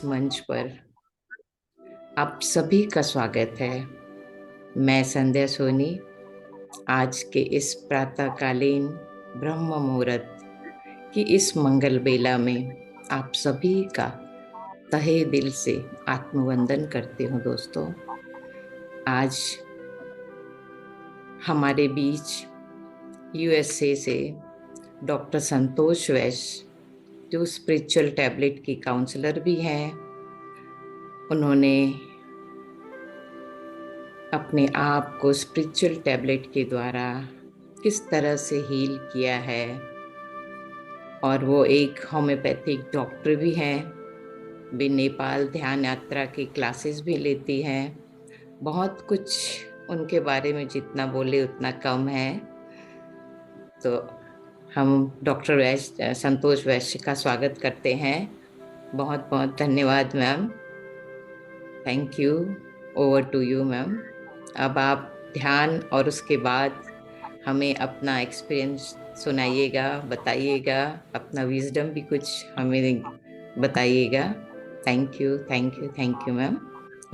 मंच पर आप सभी का स्वागत है। मैं संध्या सोनी आज के इस प्रातःकालीन ब्रह्म मुहूर्त की इस मंगल बेला में आप सभी का तहे दिल से आत्मवंदन करती हूँ। दोस्तों, आज हमारे बीच यूएसए से डॉक्टर संतोष वैश्य, जो स्पिरिचुअल टैबलेट की काउंसलर भी हैं, उन्होंने अपने आप को स्पिरिचुअल टैबलेट के द्वारा किस तरह से हील किया है, और वो एक होम्योपैथिक डॉक्टर भी हैं, वे नेपाल ध्यान यात्रा की क्लासेस भी लेती हैं। बहुत कुछ उनके बारे में जितना बोले उतना कम है। तो हम डॉक्टर वैश्य, संतोष वैश्य का स्वागत करते हैं। बहुत बहुत धन्यवाद ma'am. Thank you. Over to you ma'am. अब आप ध्यान और उसके बाद हमें अपना एक्सपीरियंस सुनाइएगा, बताइएगा, अपना विजडम भी कुछ हमें बताइएगा। Thank you, thank you, thank you ma'am.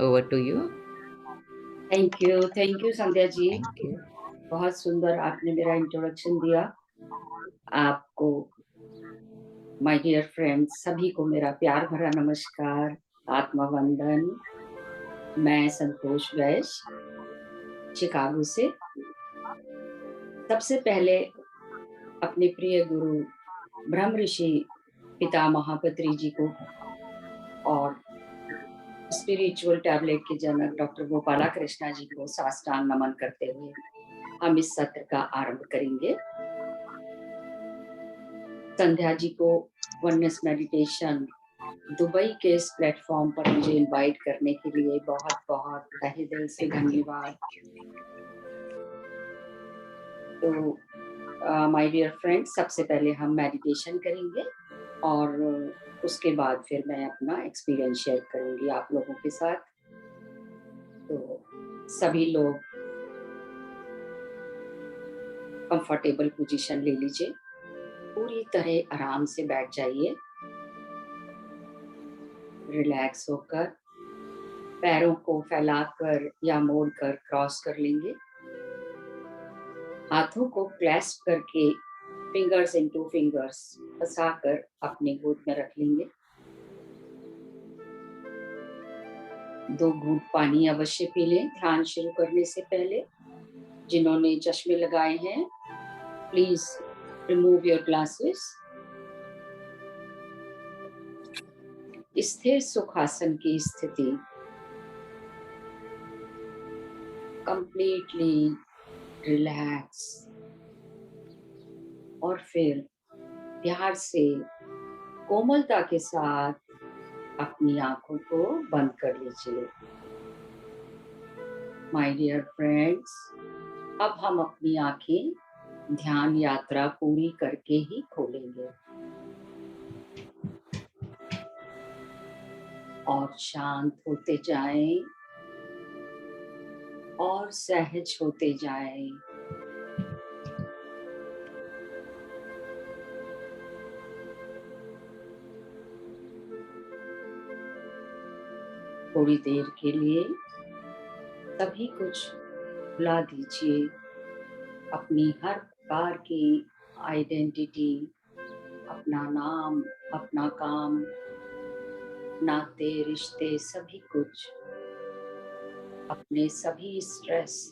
Over to you. Thank you Sandhya ji. Thank you. बहुत सुंदर आपने मेरा इंट्रोडक्शन दिया। आपको, माय डियर फ्रेंड्स, सभी को मेरा प्यार भरा नमस्कार, आत्मवंदन। मैं संतोष वैश्य, शिकागो से। सबसे पहले अपने प्रिय गुरु ब्रह्म ऋषि पितामह पत्री जी को और स्पिरिचुअल टैबलेट के जनक डॉक्टर गोपाला कृष्णा जी को साष्टांग नमन करते हुए हम इस सत्र का आरंभ करेंगे। संध्या जी को वननेस मेडिटेशन दुबई के इस प्लेटफॉर्म पर मुझे इनवाइट करने के लिए बहुत बहुत तहे दिल से धन्यवाद। तो माय डियर फ्रेंड्स, सबसे पहले हम मेडिटेशन करेंगे और उसके बाद फिर मैं अपना एक्सपीरियंस शेयर करूंगी आप लोगों के साथ। तो सभी लोग कंफर्टेबल पोजीशन ले लीजिए, पूरी तरह आराम से बैठ जाइए, रिलैक्स होकर पैरों को फैलाकर या मोड़कर क्रॉस कर लेंगे। हाथों को क्लैस्प करके फिंगर्स इनटू फिंगर्स फंसाकर अपने गोद में रख लेंगे। 2 घूंट पानी अवश्य पी लें ध्यान शुरू करने से पहले। जिन्होंने चश्मे लगाए हैं, प्लीज रिमूव योर ग्लासेस। स्थिर सुखासन की स्थिति, कंप्लीटली रिलैक्स, और फिर प्यार से कोमलता के साथ अपनी आंखों को बंद कर लीजिए। माय डियर फ्रेंड्स, अब हम अपनी आंखें ध्यान यात्रा पूरी करके ही खोलेंगे और शांत होते जाएं और सहज होते जाएं। थोड़ी देर के लिए सभी कुछ भुला दीजिए, अपनी हर प्रकार की आइडेंटिटी, अपना नाम, अपना काम, नाते रिश्ते, सभी कुछ, अपने सभी स्ट्रेस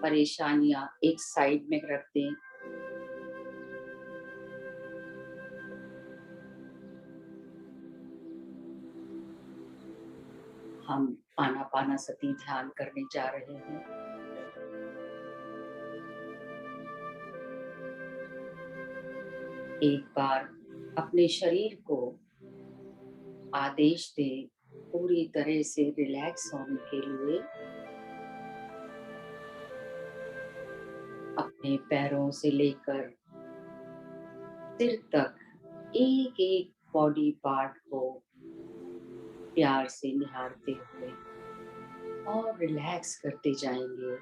परेशानियां एक साइड में रख दें। हम आनापानसती ध्यान करने जा रहे हैं। एक बार अपने शरीर को आदेश दें पूरी तरह से रिलैक्स होने के लिए। अपने पैरों से लेकर सिर तक एक एक बॉडी पार्ट को प्यार से निहारते हुए और रिलैक्स करते जाएंगे।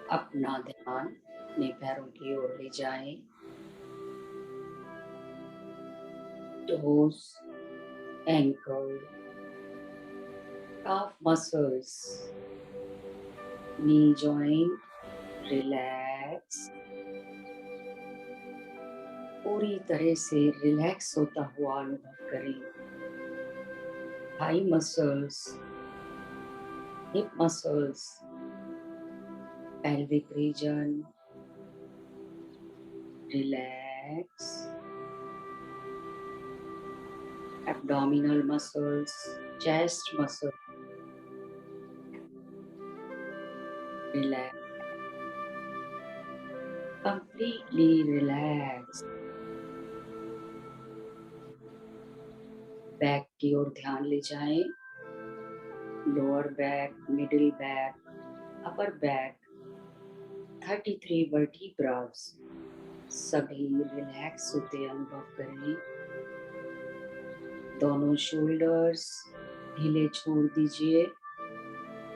अपना ध्यान अपने पैरों की ओर ले जाएं। toes, ankle, calf muscles, knee joint, relax. पूरी तरह से रिलैक्स होता हुआ अनुभव करें। Thigh muscles, hip muscles, pelvic region, relax. Abdominal muscles, chest muscle, relax. Completely relax. Back की ओर ध्यान ले जाएं। Lower back, middle back, upper back, 33 vertebras सभी रिलैक्स होते अनुभव करें। दोनों शोल्डर्स ढीले छोड़ दीजिए।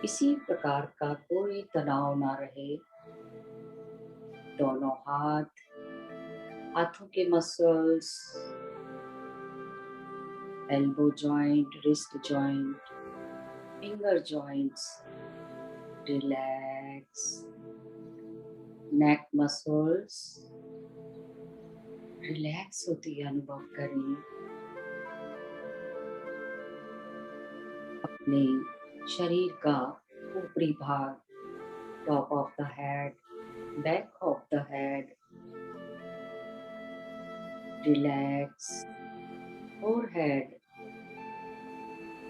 किसी प्रकार का कोई तनाव ना रहे। दोनों हाथ, हाथों के muscles, elbow joint, wrist joint, finger joints, relax. Neck muscles, relax होती अनुभव करें। अपने शरीर का ऊपरी भाग, top of the head, back of the head, relax. forehead,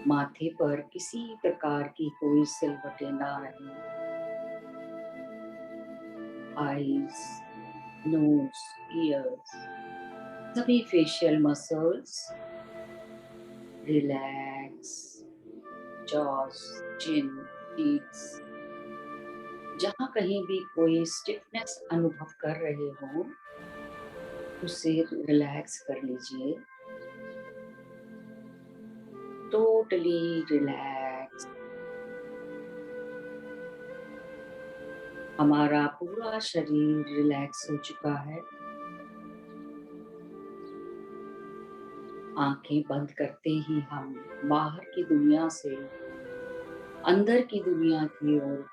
माथे पर किसी प्रकार की कोई सिलवटें ना रहें। आईज, नोज, ईयर्स, सभी फेशियल मसल्स रिलैक्स। जॉस, चिन, चीक्स, जहाँ कहीं भी कोई स्टिफनेस अनुभव कर रहे हो उसे रिलैक्स कर लीजिए। Totally relax. हमारा पूरा शरीर रिलैक्स हो चुका है। आंखें बंद करते ही हम बाहर की दुनिया से अंदर की दुनिया की ओर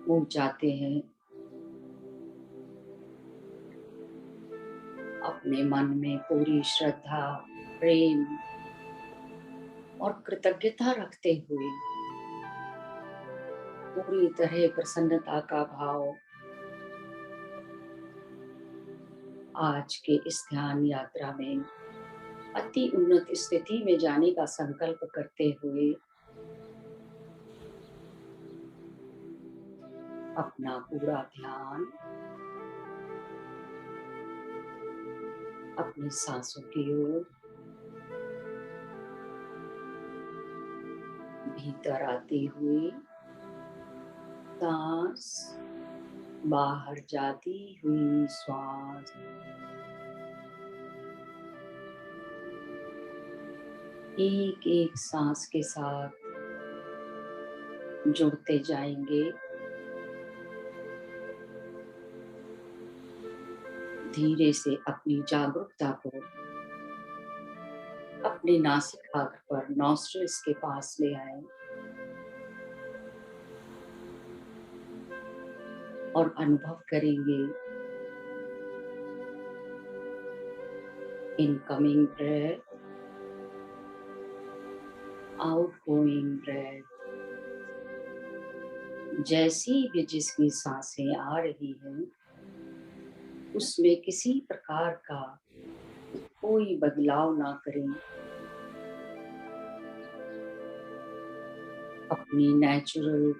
मुड़ जाते हैं। अपने मन में पूरी श्रद्धा, प्रेम और कृतज्ञता रखते हुए पूरी तरह प्रसन्नता का भाव आज के इस ध्यान यात्रा में अति उन्नत स्थिति में जाने का संकल्प करते हुए अपना पूरा ध्यान अपनी सांसों की ओर भीतर आती हुई सांस, बाहर जाती हुई श्वास, एक एक सांस के साथ जुड़ते जाएंगे। धीरे से अपनी जागरूकता को अपने नासिका पर, नॉस्ट्रिल्स के पास ले आए और अनुभव करेंगे इनकमिंग ब्रेथ, आउटगोइंग ब्रेथ। जैसी भी जिसकी सांसें आ रही हैं उसमें किसी प्रकार का कोई बदलाव ना करें। अपनी नेचुरल,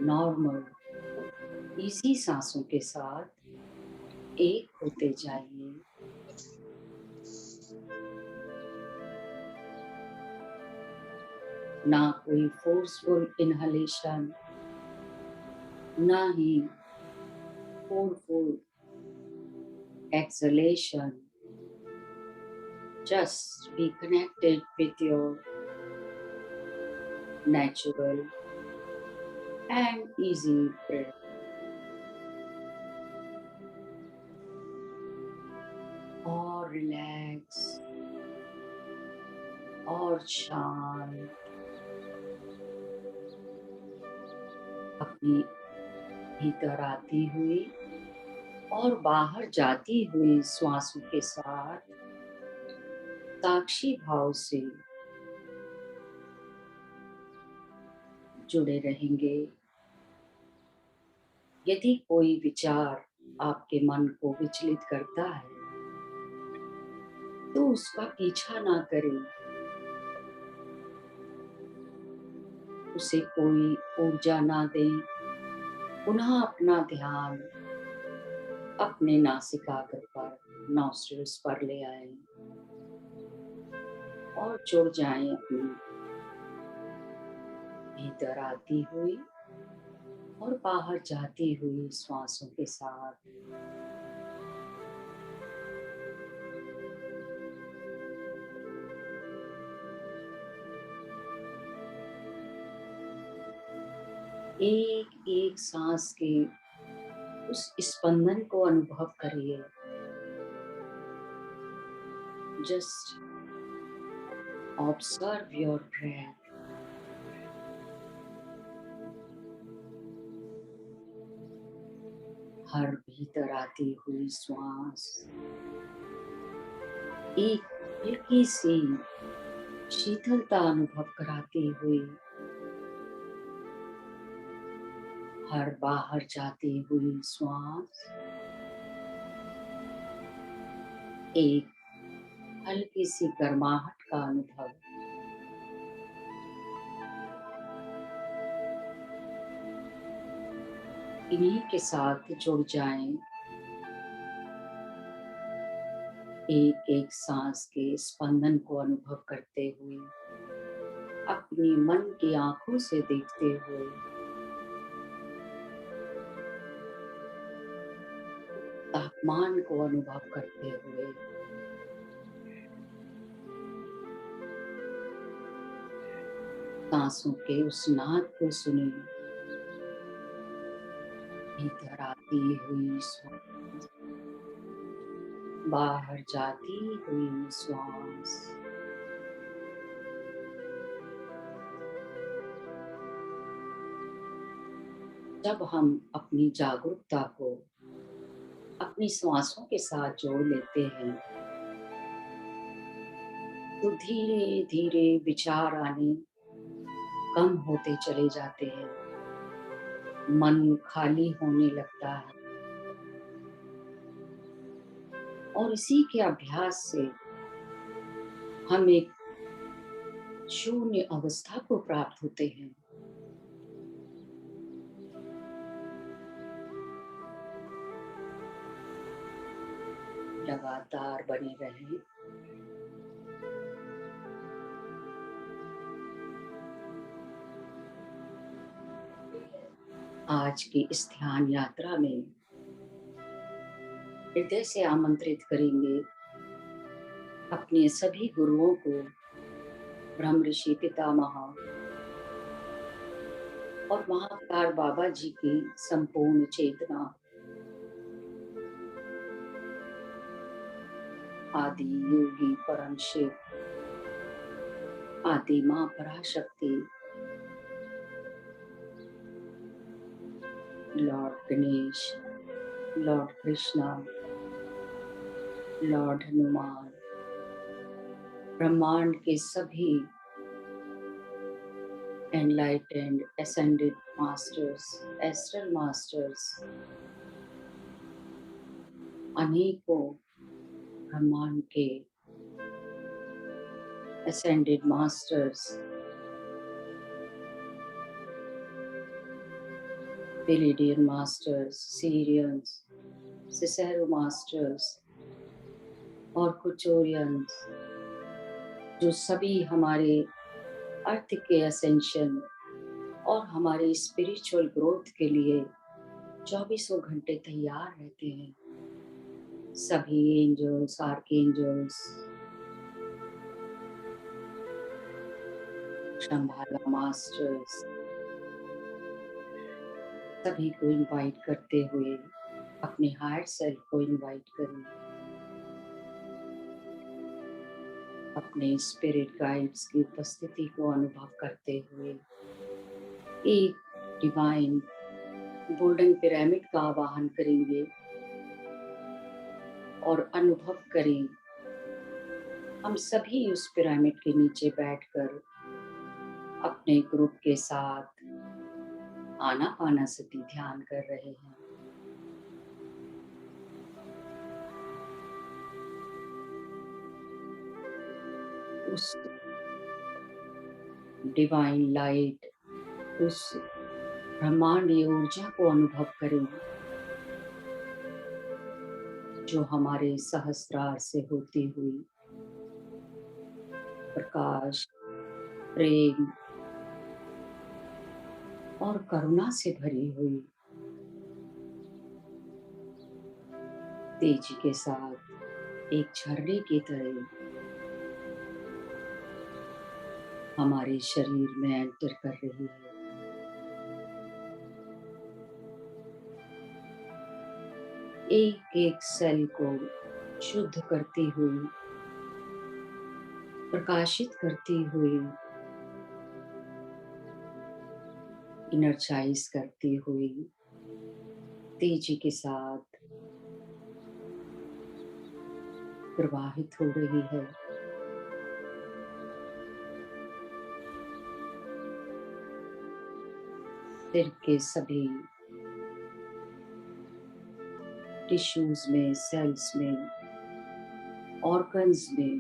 नॉर्मल, इसी सांसों के साथ एक होते जाइए। ना कोई फोर्सफुल इनहलेशन, ना ही forceful exhalation. Just be connected with your natural and easy breath. और रिलैक्स और शांत अपनी भीतर आती हुई और बाहर जाती हुई श्वासों के साथ साक्षी भाव से जुड़े रहेंगे। यदि कोई विचार आपके मन को विचलित करता है तो उसका पीछा ना करें, उसे कोई ऊर्जा ना दें। पुनः अपना ध्यान अपने नासिकाग्र पर, नॉस्ट्रिल्स पर ले आए और जुड़ जाएं अपनी भीतर आती हुई और बाहर जाती हुई श्वासों के साथ। एक एक सांस के उस स्पंदन को अनुभव करिए। Just observe your breath. हर भीतर आती हुई श्वास एक हल्की सी शीतलता अनुभव कराती हुई, हर बाहर जाती हुई श्वास एक हल्की सी गर्माहट का अनुभव। इन्हीं के साथ जुड़ जाएं। एक एक सांस के स्पंदन को अनुभव करते हुए, अपनी मन की आंखों से देखते हुए तापमान को अनुभव करते हुए सांसों के उस नाद को सुने। भीतर आती हुई श्वास, बाहर जाती हुई श्वास। जब हम अपनी जागरूकता को अपनी श्वासों के साथ जोड़ लेते हैं तो धीरे धीरे विचार आने कम होते चले जाते हैं, मन खाली होने लगता है और इसी के अभ्यास से हम एक शून्य अवस्था को प्राप्त होते हैं। लगातार बने रहें। आज की इस ध्यान यात्रा में हृदय से आमंत्रित करेंगे अपने सभी गुरुओं को, ब्रह्म ऋषि पितामह और महाअवतार बाबा जी की संपूर्ण चेतना, आदि योगी परम शिव, आदि माँ Parashakti, lord Ganesh, lord Krishna, lord Hanuman, ब्रह्मांड के सभी enlightened ascended masters, astral masters, अनेकों ब्रह्मांड के ascended masters, Pleiadian masters, Sirians, Cicero masters और कुचोरियंस, जो सभी हमारे अर्थ के असेंशन और हमारे स्पिरिचुअल ग्रोथ के लिए चौबीसों घंटे तैयार रहते हैं। सभी एंजल्स, आर्कएंजल्स, शंभाला मास्टर्स, सभी को इनवाइट करते हुए अपने हायर सेल्फ को इनवाइट करें। अपने स्पिरिट गाइड्स की उपस्थिति को अनुभव करते हुए एक डिवाइन गोल्डन पिरामिड का आवाहन करेंगे और अनुभव करें। हम सभी उस पिरामिड के नीचे बैठकर अपने ग्रुप के साथ आनापानासती ध्यान कर रहे हैं। उस डिवाइन लाइट, उस ब्रह्मांडीय ऊर्जा को अनुभव करें जो हमारे सहस्रार से होती हुई प्रकाश, प्रेम और करुणा से भरी हुई तेजी के साथ एक झरने की तरह हमारे शरीर में एंटर कर रही है। एक एक सेल को शुद्ध करती हुई, प्रकाशित करती हुई, इनर्जाइज करती हुई तेजी के साथ प्रवाहित हो रही है। सिर के सभी टिश्यूज में, सेल्स में, ऑर्गन्स में,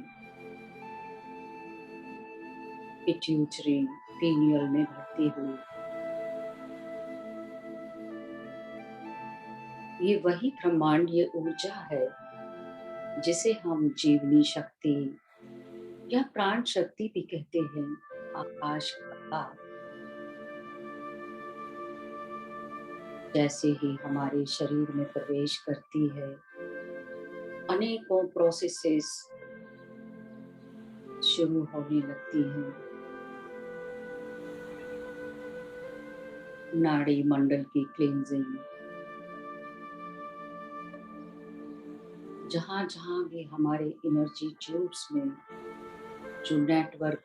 पिट्यूटरी, पीनियल में भरती हुई ये वही ब्रह्मांडीय ऊर्जा है जिसे हम जीवनी शक्ति या प्राण शक्ति भी कहते हैं। आकाश का जैसे ही हमारे शरीर में प्रवेश करती है, अनेकों प्रोसेसेस शुरू होने लगती हैं। नाड़ी मंडल की क्लींजिंग, जहां जहां भी हमारे एनर्जी ट्यूब्स में जो नेटवर्क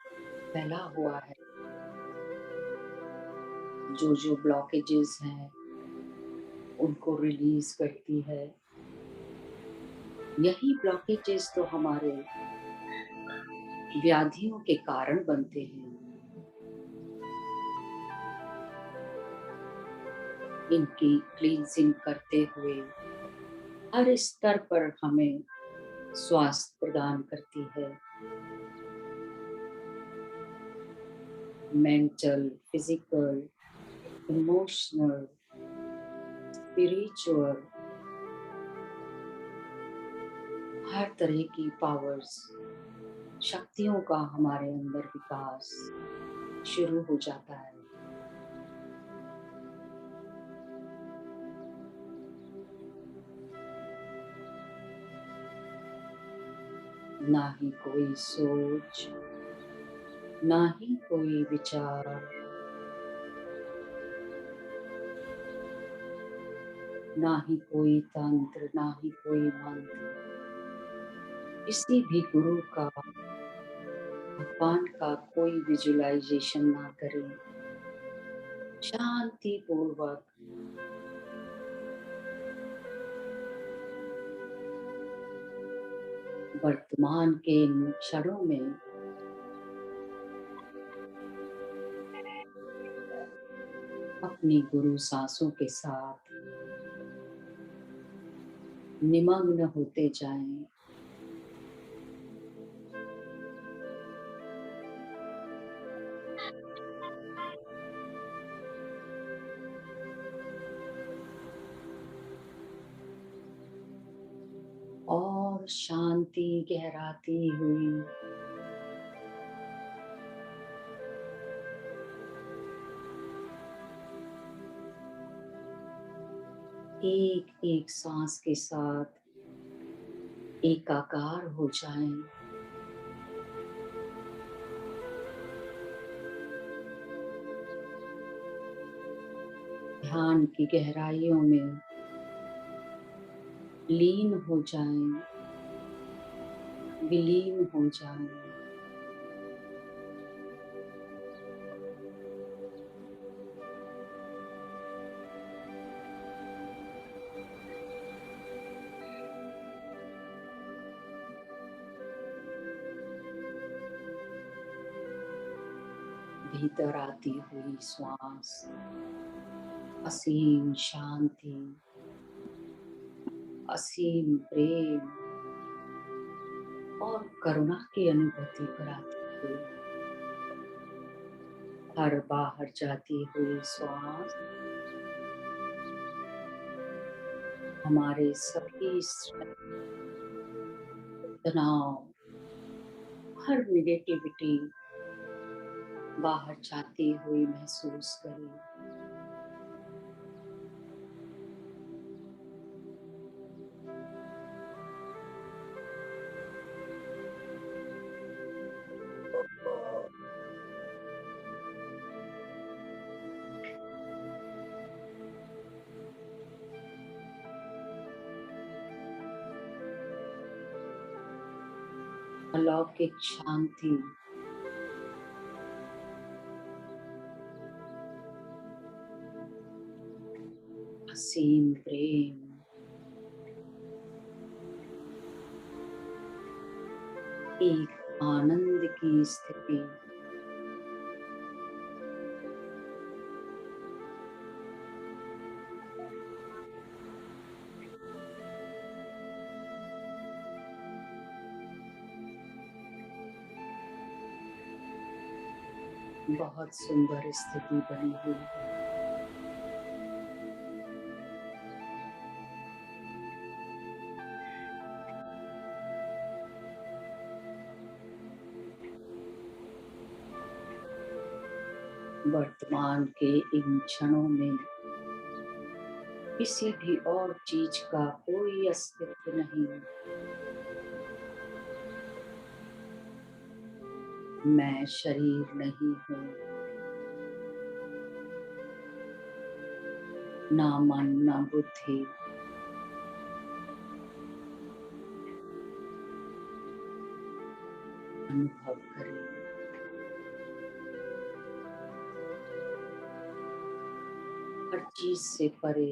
फैला हुआ है, जो ब्लॉकेजेस हैं उनको रिलीज करती है। यही ब्लॉकेजेस तो हमारे व्याधियों के कारण बनते हैं। इनकी क्लींजिंग करते हुए हर स्तर पर हमें स्वास्थ्य प्रदान करती है। मेंटल, फिजिकल, इमोशनल, स्पिरिचुअल, हर तरह की पावर्स, शक्तियों का हमारे अंदर विकास शुरू हो जाता है। ना ही कोई सोच, ना ही कोई विचार, ना ही कोई तंत्र, ना ही कोई मंत्र, किसी भी गुरु का, भगवान का कोई विजुअलाइजेशन ना करें। शांति पूर्वक वर्तमान के इन क्षणों में अपनी गुरु सांसों के साथ निमग्न होते जाएं। और शांति गहराती हुई एक एक सांस के साथ एकाकार हो जाएं। ध्यान की गहराइयों में लीन हो जाएं, विलीन हो जाएं। भीतर आती हुई श्वास असीम शांति, असीम प्रेम और करुणा की अनुभूति कराती हुई हर बाहर जाती हुई श्वास हमारे सभी तनाव, हर निगेटिविटी बाहर जाती हुई महसूस करें। अलौकिक शांति, असीम प्रेम, एक आनंद की स्थिति, बहुत सुंदर स्थिति बनी हुई है। वर्तमान के इन क्षणों में किसी भी और चीज का कोई अस्तित्व नहीं। मैं शरीर नहीं हूँ, ना मन ना बुद्धि। अनुभव करें हर चीज से परे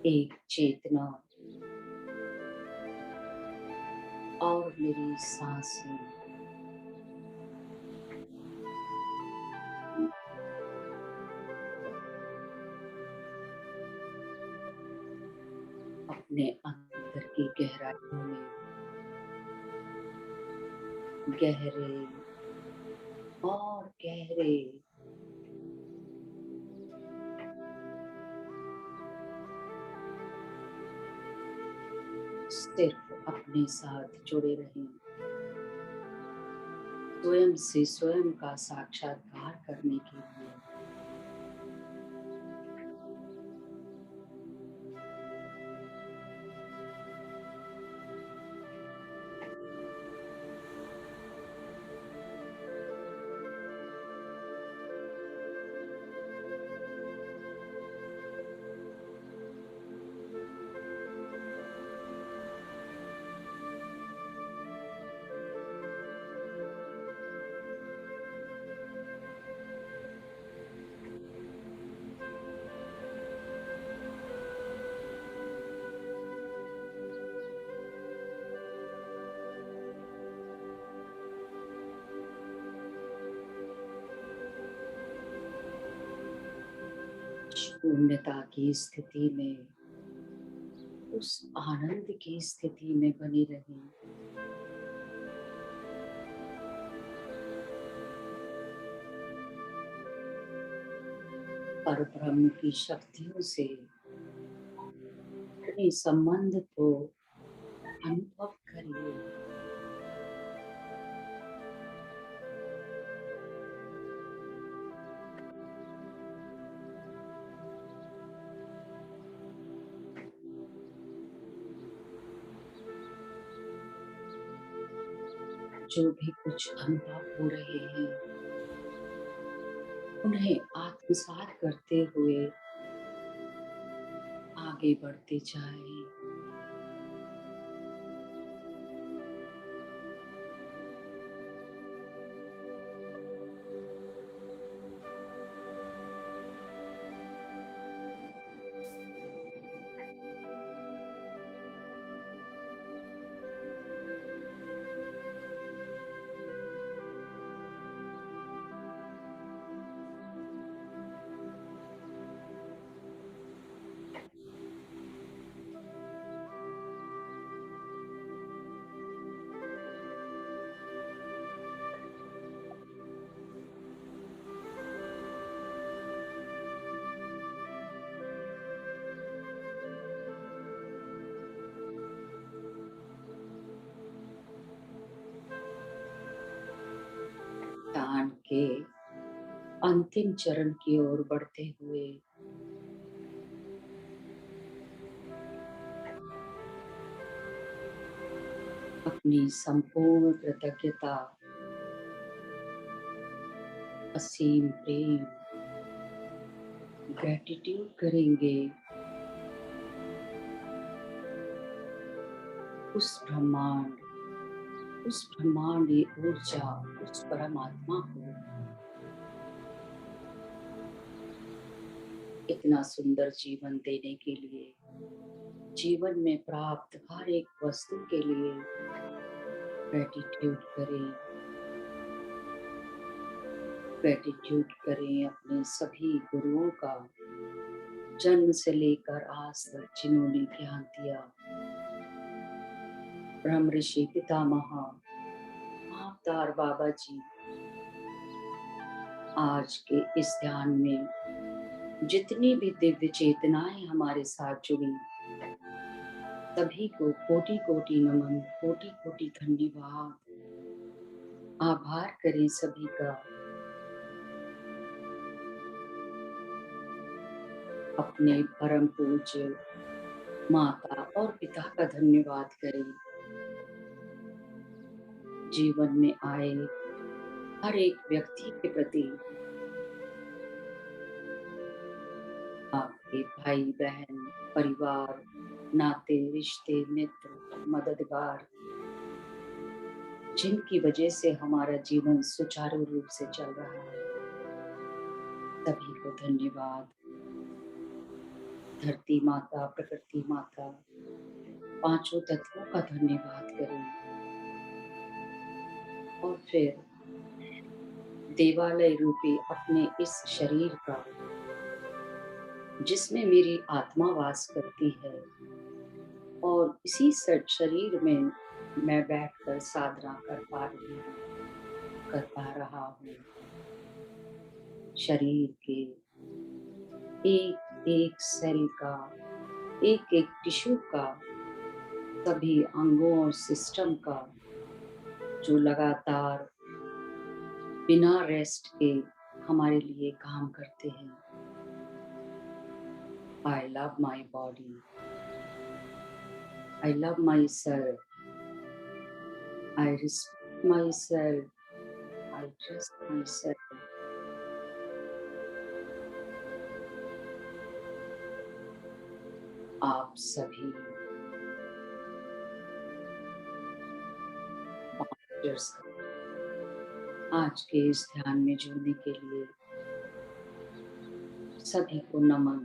एक चेतना और मेरी सांसें। अपने अंदर की गहराइयों में गहरे और गहरे सिर्फ अपने साथ जुड़े रहें, स्वयं से स्वयं का साक्षात्कार करने के लिए। शून्यता की स्थिति में, उस आनंद की स्थिति में बनी रहें। परब्रह्म की शक्तियों से अपने संबंध को अनुभव करिए। जो भी कुछ अनुभव हो रहे हैं उन्हें आत्मसात करते हुए आगे बढ़ते जाएं। के अंतिम चरण की ओर बढ़ते हुए अपनी संपूर्ण कृतज्ञता, असीम प्रेम, ग्रेटिट्यूड करेंगे उस ब्रह्मांडी ऊर्जा, उस परमात्मा को, इतना सुंदर जीवन देने के लिए, जीवन में प्राप्त हर एक वस्तु के लिए ग्रेटिट्यूड करें। ग्रेटिट्यूड करें अपने सभी गुरुओं का, जन्म से लेकर आज तक जिन्होंने ज्ञान दिया। ब्रह्म ऋषि पितामह अवतार बाबा जी, आज के इस ध्यान में जितनी भी दिव्य चेतनाएं हमारे साथ जुड़ी, सभी को कोटि कोटि नमन, कोटि कोटि धन्यवाद, आभार करें सभी का। अपने परम पूज्य माता और पिता का धन्यवाद करें। जीवन में आए हर एक व्यक्ति के प्रति, आपके भाई बहन, परिवार, नाते रिश्ते, मित्र, मददगार, जिनकी वजह से हमारा जीवन सुचारू रूप से चल रहा है, सभी को धन्यवाद। धरती माता, प्रकृति माता, पांचों तत्वों का धन्यवाद करें। और फिर देवालय रूपी अपने इस शरीर का, जिसमें मेरी आत्मा वास करती है, और इसी शरीर में मैं बैठकर साधना कर पा रहा हूँ। शरीर के एक एक सेल का, एक एक टिश्यू का, सभी अंगों और सिस्टम का, जो लगातार बिना रेस्ट के हमारे लिए काम करते हैं। I love my body. I love myself. I respect myself. I trust myself. आप सभी आज के इस ध्यान में जुड़ने के लिए सभी को नमन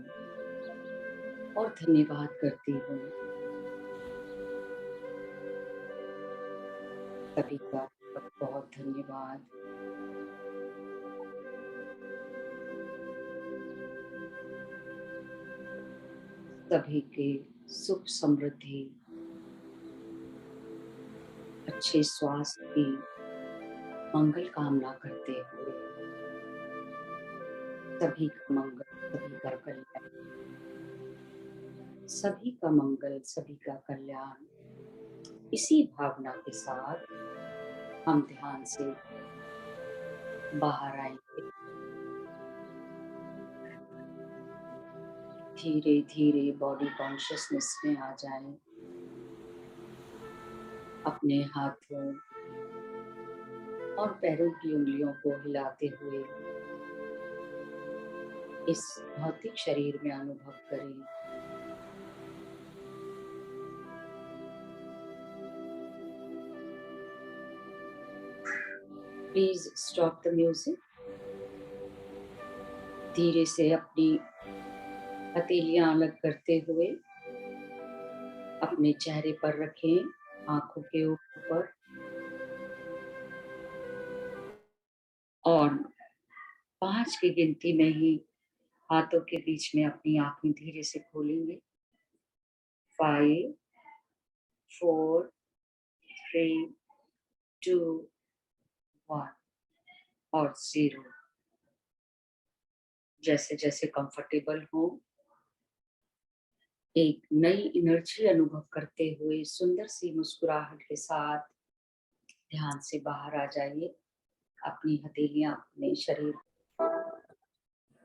और धन्यवाद करती हूँ। सभी का बहुत धन्यवाद। सभी के सुख समृद्धि, अच्छे स्वास्थ्य की मंगल कामना करते हुए, सभी का मंगल, सभी का कल्याण, सभी का मंगल, सभी का कल्याण, इसी भावना के साथ हम ध्यान से बाहर आएंगे। धीरे धीरे बॉडी कॉन्शियसनेस में आ जाएं। अपने हाथों और पैरों की उंगलियों को हिलाते हुए इस भौतिक शरीर में अनुभव करें। Please stop the music. धीरे से अपनी हथेलियां अलग करते हुए अपने चेहरे पर रखें, आंखों के ऊपर, और 5 की गिनती में ही हाथों के बीच में अपनी आंखें धीरे से खोलेंगे। 5, 4, 3, 2, 1 और 0। जैसे जैसे कंफर्टेबल हो, एक नई एनर्जी अनुभव करते हुए सुंदर सी मुस्कुराहट के साथ ध्यान से बाहर आ जाइए। अपनी हथेलियां अपने शरीर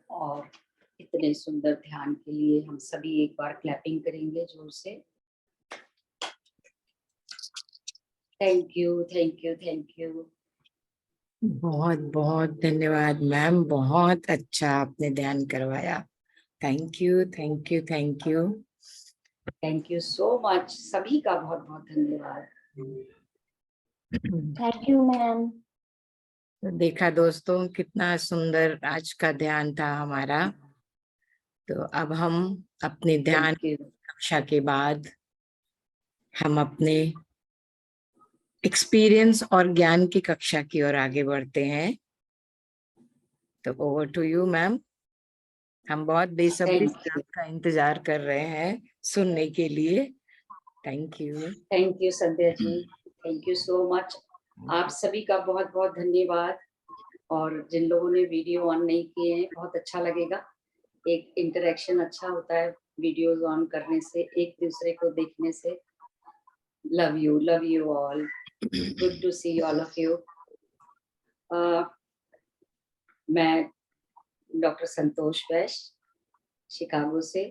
और इतने सुंदर ध्यान के लिए हम सभी एक बार क्लैपिंग करेंगे जोर से। Thank you, thank you, thank you. बहुत बहुत धन्यवाद मैम, बहुत अच्छा आपने ध्यान करवाया। Thank you, thank you, thank you. Thank you so much, सभी का बहुत बहुत धन्यवाद। Thank you ma'am. तो देखा दोस्तों, कितना सुंदर आज का ध्यान था हमारा। तो अब हम अपने ध्यान थैंक यू। कक्षा के बाद हम अपने एक्सपीरियंस और ज्ञान की कक्षा की ओर आगे बढ़ते हैं। तो ओवर टू यू मैम। हम बहुत बेसब्री थैंक से यू, आपका इंतजार कर रहे हैं सुनने के लिए। Thank you. Thank you Sandhya ji, thank you so much. आप सभी का बहुत बहुत धन्यवाद। और जिन लोगों ने वीडियो ऑन नहीं किए हैं, बहुत अच्छा लगेगा। एक इंटरेक्शन अच्छा होता है वीडियोस ऑन करने से, एक दूसरे को देखने से। Love you all. Good to see all of you. मैं डॉक्टर संतोष वैश्य, शिकागो से।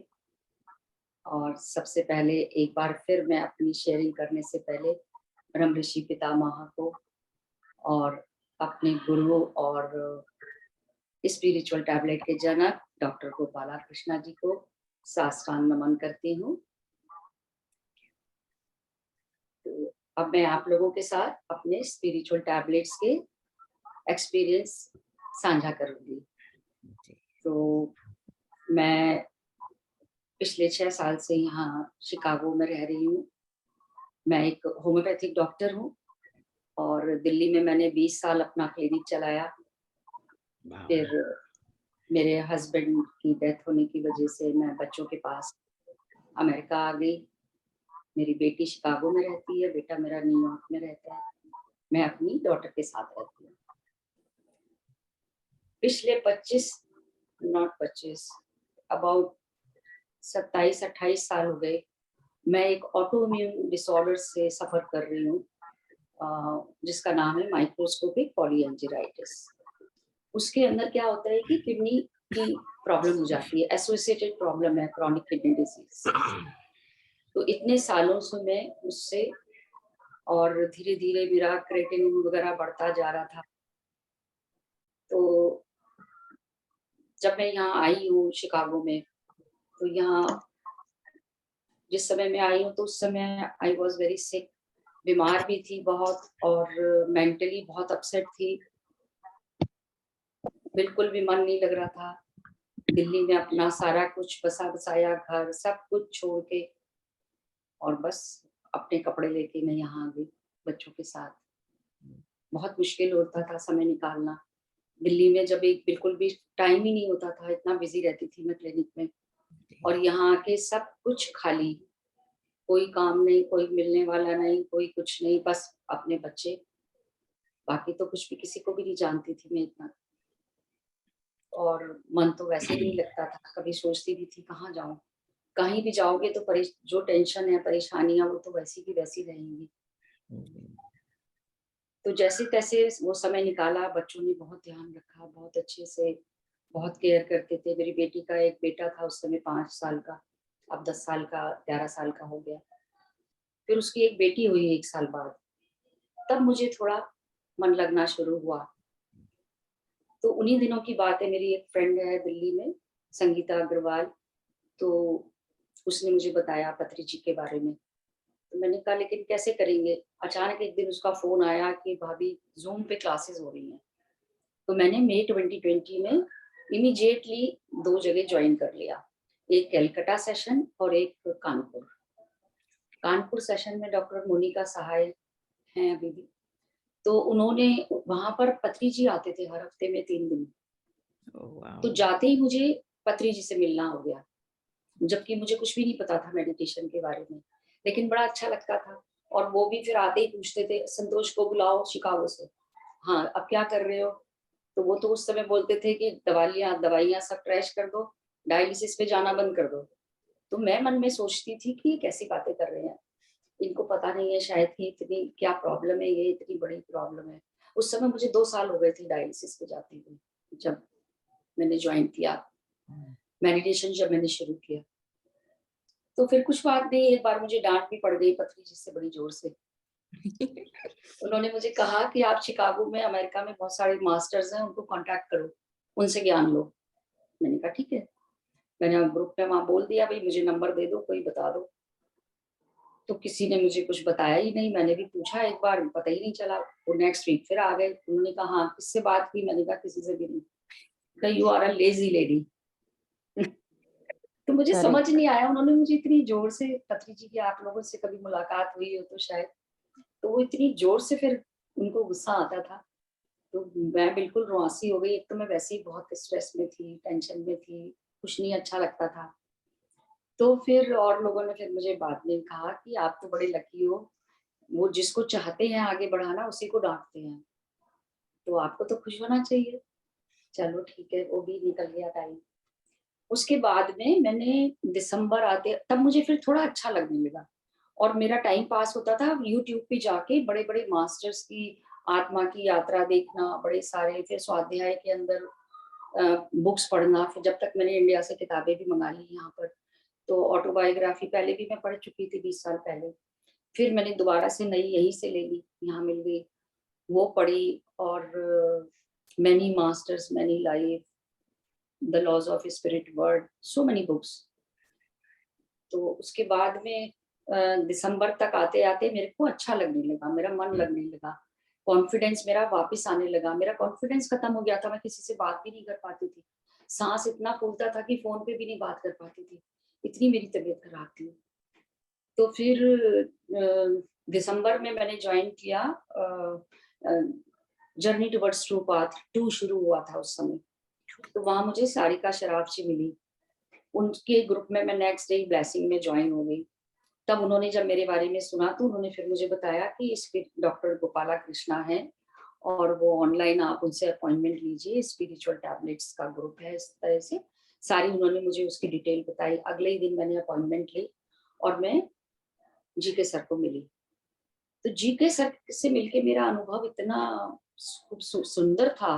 और सबसे पहले एक बार फिर मैं अपनी शेयरिंग करने से पहले ब्रह्म ऋषि पितामह को और अपने गुरु और स्पिरिचुअल टैबलेट के जनक डॉक्टर गोपाला कृष्णा जी को साष्टांग नमन करती हूँ। तो अब मैं आप लोगों के साथ अपने स्पिरिचुअल टैबलेट्स के एक्सपीरियंस साझा करूंगी। तो मैं पिछले 6 साल से यहाँ शिकागो में रह रही हूँ। मैं एक होम्योपैथिक डॉक्टर हूँ और दिल्ली में मैंने 20 साल अपना क्लिनिक चलाया। फिर मेरे हस्बैंड की डेथ होने की वजह से मैं बच्चों के पास अमेरिका आ गई। मेरी बेटी शिकागो में रहती है, बेटा मेरा न्यूयॉर्क में रहता है। मैं अपनी डॉटर के साथ रहती हूँ। पिछले 25 अबाउट 27-28 साल हो गए मैं एक ऑटो इम्यून डिसऑर्डर से सफर कर रही हूँ, जिसका नाम है माइक्रोस्कोपिक पॉलीएंजाइटिस। उसके अंदर क्या होता है कि किडनी की प्रॉब्लम हो जाती है, एसोसिएटेड प्रॉब्लम है, क्रॉनिक किडनी डिजीज। तो इतने सालों से मैं उससे, और धीरे धीरे मेरा क्रेटिनिन वगैरह बढ़ता जा रहा था। तो जब मैं यहाँ आई हूँ शिकागो में, तो यहाँ जिस समय मैं आई हूँ तो उस समय आई वॉज वेरी सिक, बीमार भी थी बहुत और मेंटली बहुत अपसेट थी। बिल्कुल भी मन नहीं लग रहा था। दिल्ली में अपना सारा कुछ बसा बसाया घर सब कुछ छोड़ के और बस अपने कपड़े लेके मैं यहाँ आ गई बच्चों के साथ। बहुत मुश्किल होता था समय निकालना। दिल्ली में जब एक बिल्कुल भी टाइम ही नहीं होता था, इतना बिजी रहती थी मैं क्लिनिक में। और यहाँ आके सब कुछ खाली, कोई काम नहीं, कोई मिलने वाला नहीं, कोई कुछ नहीं, बस अपने बच्चे। बाकी तो कुछ भी किसी को भी नहीं जानती थी मैं इतना। और मन तो वैसे ही नहीं लगता था, कभी सोचती भी थी कहाँ जाऊं। कहीं भी जाओगे तो जो टेंशन है, परेशानियां, वो तो वैसी की वैसी रहेंगी। तो जैसे तैसे वो समय निकाला, बच्चों ने बहुत ध्यान रखा, बहुत अच्छे से, बहुत केयर करते थे। मेरी बेटी का एक बेटा था उस समय 5 साल का, अब 10 साल का, 11 साल का हो गया। फिर उसकी एक बेटी हुई 1 साल बाद, तब मुझे थोड़ा मन लगना शुरू हुआ। तो उन्हीं दिनों की बात है, मेरी एक फ्रेंड है दिल्ली में, संगीता अग्रवाल। तो उसने मुझे बताया पत्री जी के बारे में। तो मैंने कहा लेकिन कैसे करेंगे। अचानक एक दिन उसका फोन आया कि भाभी जूम पे क्लासेस हो रही हैं। तो मैंने मई 2020 में इमीडिएटली 2 जगह ज्वाइन कर लिया, एक कलकत्ता सेशन और एक कानपुर। कानपुर सेशन में डॉक्टर मोनिका सहाय हैं अभी भी। तो उन्होंने, वहां पर पत्री जी आते थे हर हफ्ते में 3 दिन। तो जाते ही मुझे पत्री जी से मिलना हो गया, जबकि मुझे कुछ भी नहीं पता था मेडिटेशन के बारे में, लेकिन बड़ा अच्छा लगता था। और वो भी फिर आते ही पूछते थे संतोष को बुलाओ शिकागो से, हाँ अब क्या कर रहे हो। तो वो तो उस समय बोलते थे कि दवाइयाँ सब ट्रैश कर दो, डायलिसिस पे जाना बंद कर दो। तो मैं मन में सोचती थी कि ये कैसी बातें कर रहे हैं, इनको पता नहीं है शायद कि इतनी क्या प्रॉब्लम है, ये इतनी बड़ी प्रॉब्लम है। उस समय मुझे 2 साल हो गए थे डायलिसिस पे जाते हुए, जब मैंने जॉइन किया, मेडिटेशन जब मैंने शुरू किया। तो फिर कुछ बात नहीं, एक बार मुझे डाँट भी पड़ गई पथरी जी से बड़ी ज़ोर से। उन्होंने मुझे कहा कि आप शिकागो में, अमेरिका में बहुत सारे मास्टर्स हैं, उनको कॉन्टैक्ट करो, उनसे ज्ञान लो। मैंने कहा ठीक है। मैंने ग्रुप में वहाँ बोल दिया, भई मुझे नंबर दे दो, कोई बता दो। तो किसी ने मुझे कुछ बताया ही नहीं, मैंने भी पूछा एक बार, पता ही नहीं चला। वो नेक्स्ट वीक फिर आ गए, उन्होंने कहा हाँ, किससे बात की? मैंने कहा किसी से भी नहीं। कहा you are a lazy lady. तो मुझे समझ करेक्ट। नहीं आया, उन्होंने मुझे इतनी ज़ोर से, पत्री जी की आप लोगों से कभी मुलाकात हुई हो तो शायद, तो वो इतनी ज़ोर से फिर उनको गुस्सा आता था। तो मैं बिल्कुल रुआँसी हो गई, एक तो मैं वैसे ही बहुत स्ट्रेस में थी, टेंशन में थी, कुछ नहीं अच्छा लगता था। तो फिर और लोगों ने फिर मुझे बाद में कहा कि आप तो बड़े लकी हो, वो जिसको चाहते हैं आगे बढ़ाना उसी को डाँटते हैं, तो आपको तो खुश होना चाहिए। चलो ठीक है, वो भी निकल गया टाइम। उसके बाद में मैंने दिसंबर आते तब मुझे फिर थोड़ा अच्छा लगने लगा और मेरा टाइम पास होता था यूट्यूब पे जाके बड़े-बड़े मास्टर्स की आत्मा की यात्रा देखना, बड़े सारे फिर स्वाध्याय के अंदर बुक्स पढ़ना, फिर जब तक मैंने इंडिया से किताबें भी मँगा ली यहाँ पर, तो ऑटोबायोग्राफी पहले भी मैं पढ़ चुकी थी 20 साल पहले। फिर मैंने दोबारा से नई यहीं से ले ली, यहाँ मिल गई, वो पढ़ी और many masters, many life, the laws of spirit world, so many books. तो उसके बाद में दिसंबर तक आते-आते मेरे को अच्छा लगने लगा, मेरा मन लगने लगा, कॉन्फिडेंस मेरा वापस आने लगा। मेरा कॉन्फिडेंस खत्म हो गया था, मैं किसी से बात भी नहीं कर पाती थी। साँस इतना फूलता था कि फ़ोन पे भी नहीं बात कर पाती थी, इतनी मेरी तबीयत खराब थी। तो फिर दिसंबर में मैंने जॉइन किया अ, जर्नी टुवर्ड्स ट्रू पाथ 2 शुरू हुआ था उस समय। तो वहाँ मुझे सारिका शराफ जी मिली। उनके ग्रुप में मैं नेक्स्ट डे ब्लेसिंग में जॉइन हो गई। तब उन्होंने जब मेरे बारे में सुना तो उन्होंने फिर मुझे बताया कि डॉक्टर गोपाला कृष्णा हैं और वो ऑनलाइन आप उनसे अपॉइंटमेंट लीजिए, स्पिरिचुअल टैबलेट्स का ग्रुप है, इस तरह से। सारी उन्होंने मुझे उसकी डिटेल बताई। अगले ही दिन मैंने अपॉइंटमेंट ली और मैं जीके सर को मिली। तो जीके सर से मिलके मेरा अनुभव इतना सुंदर था।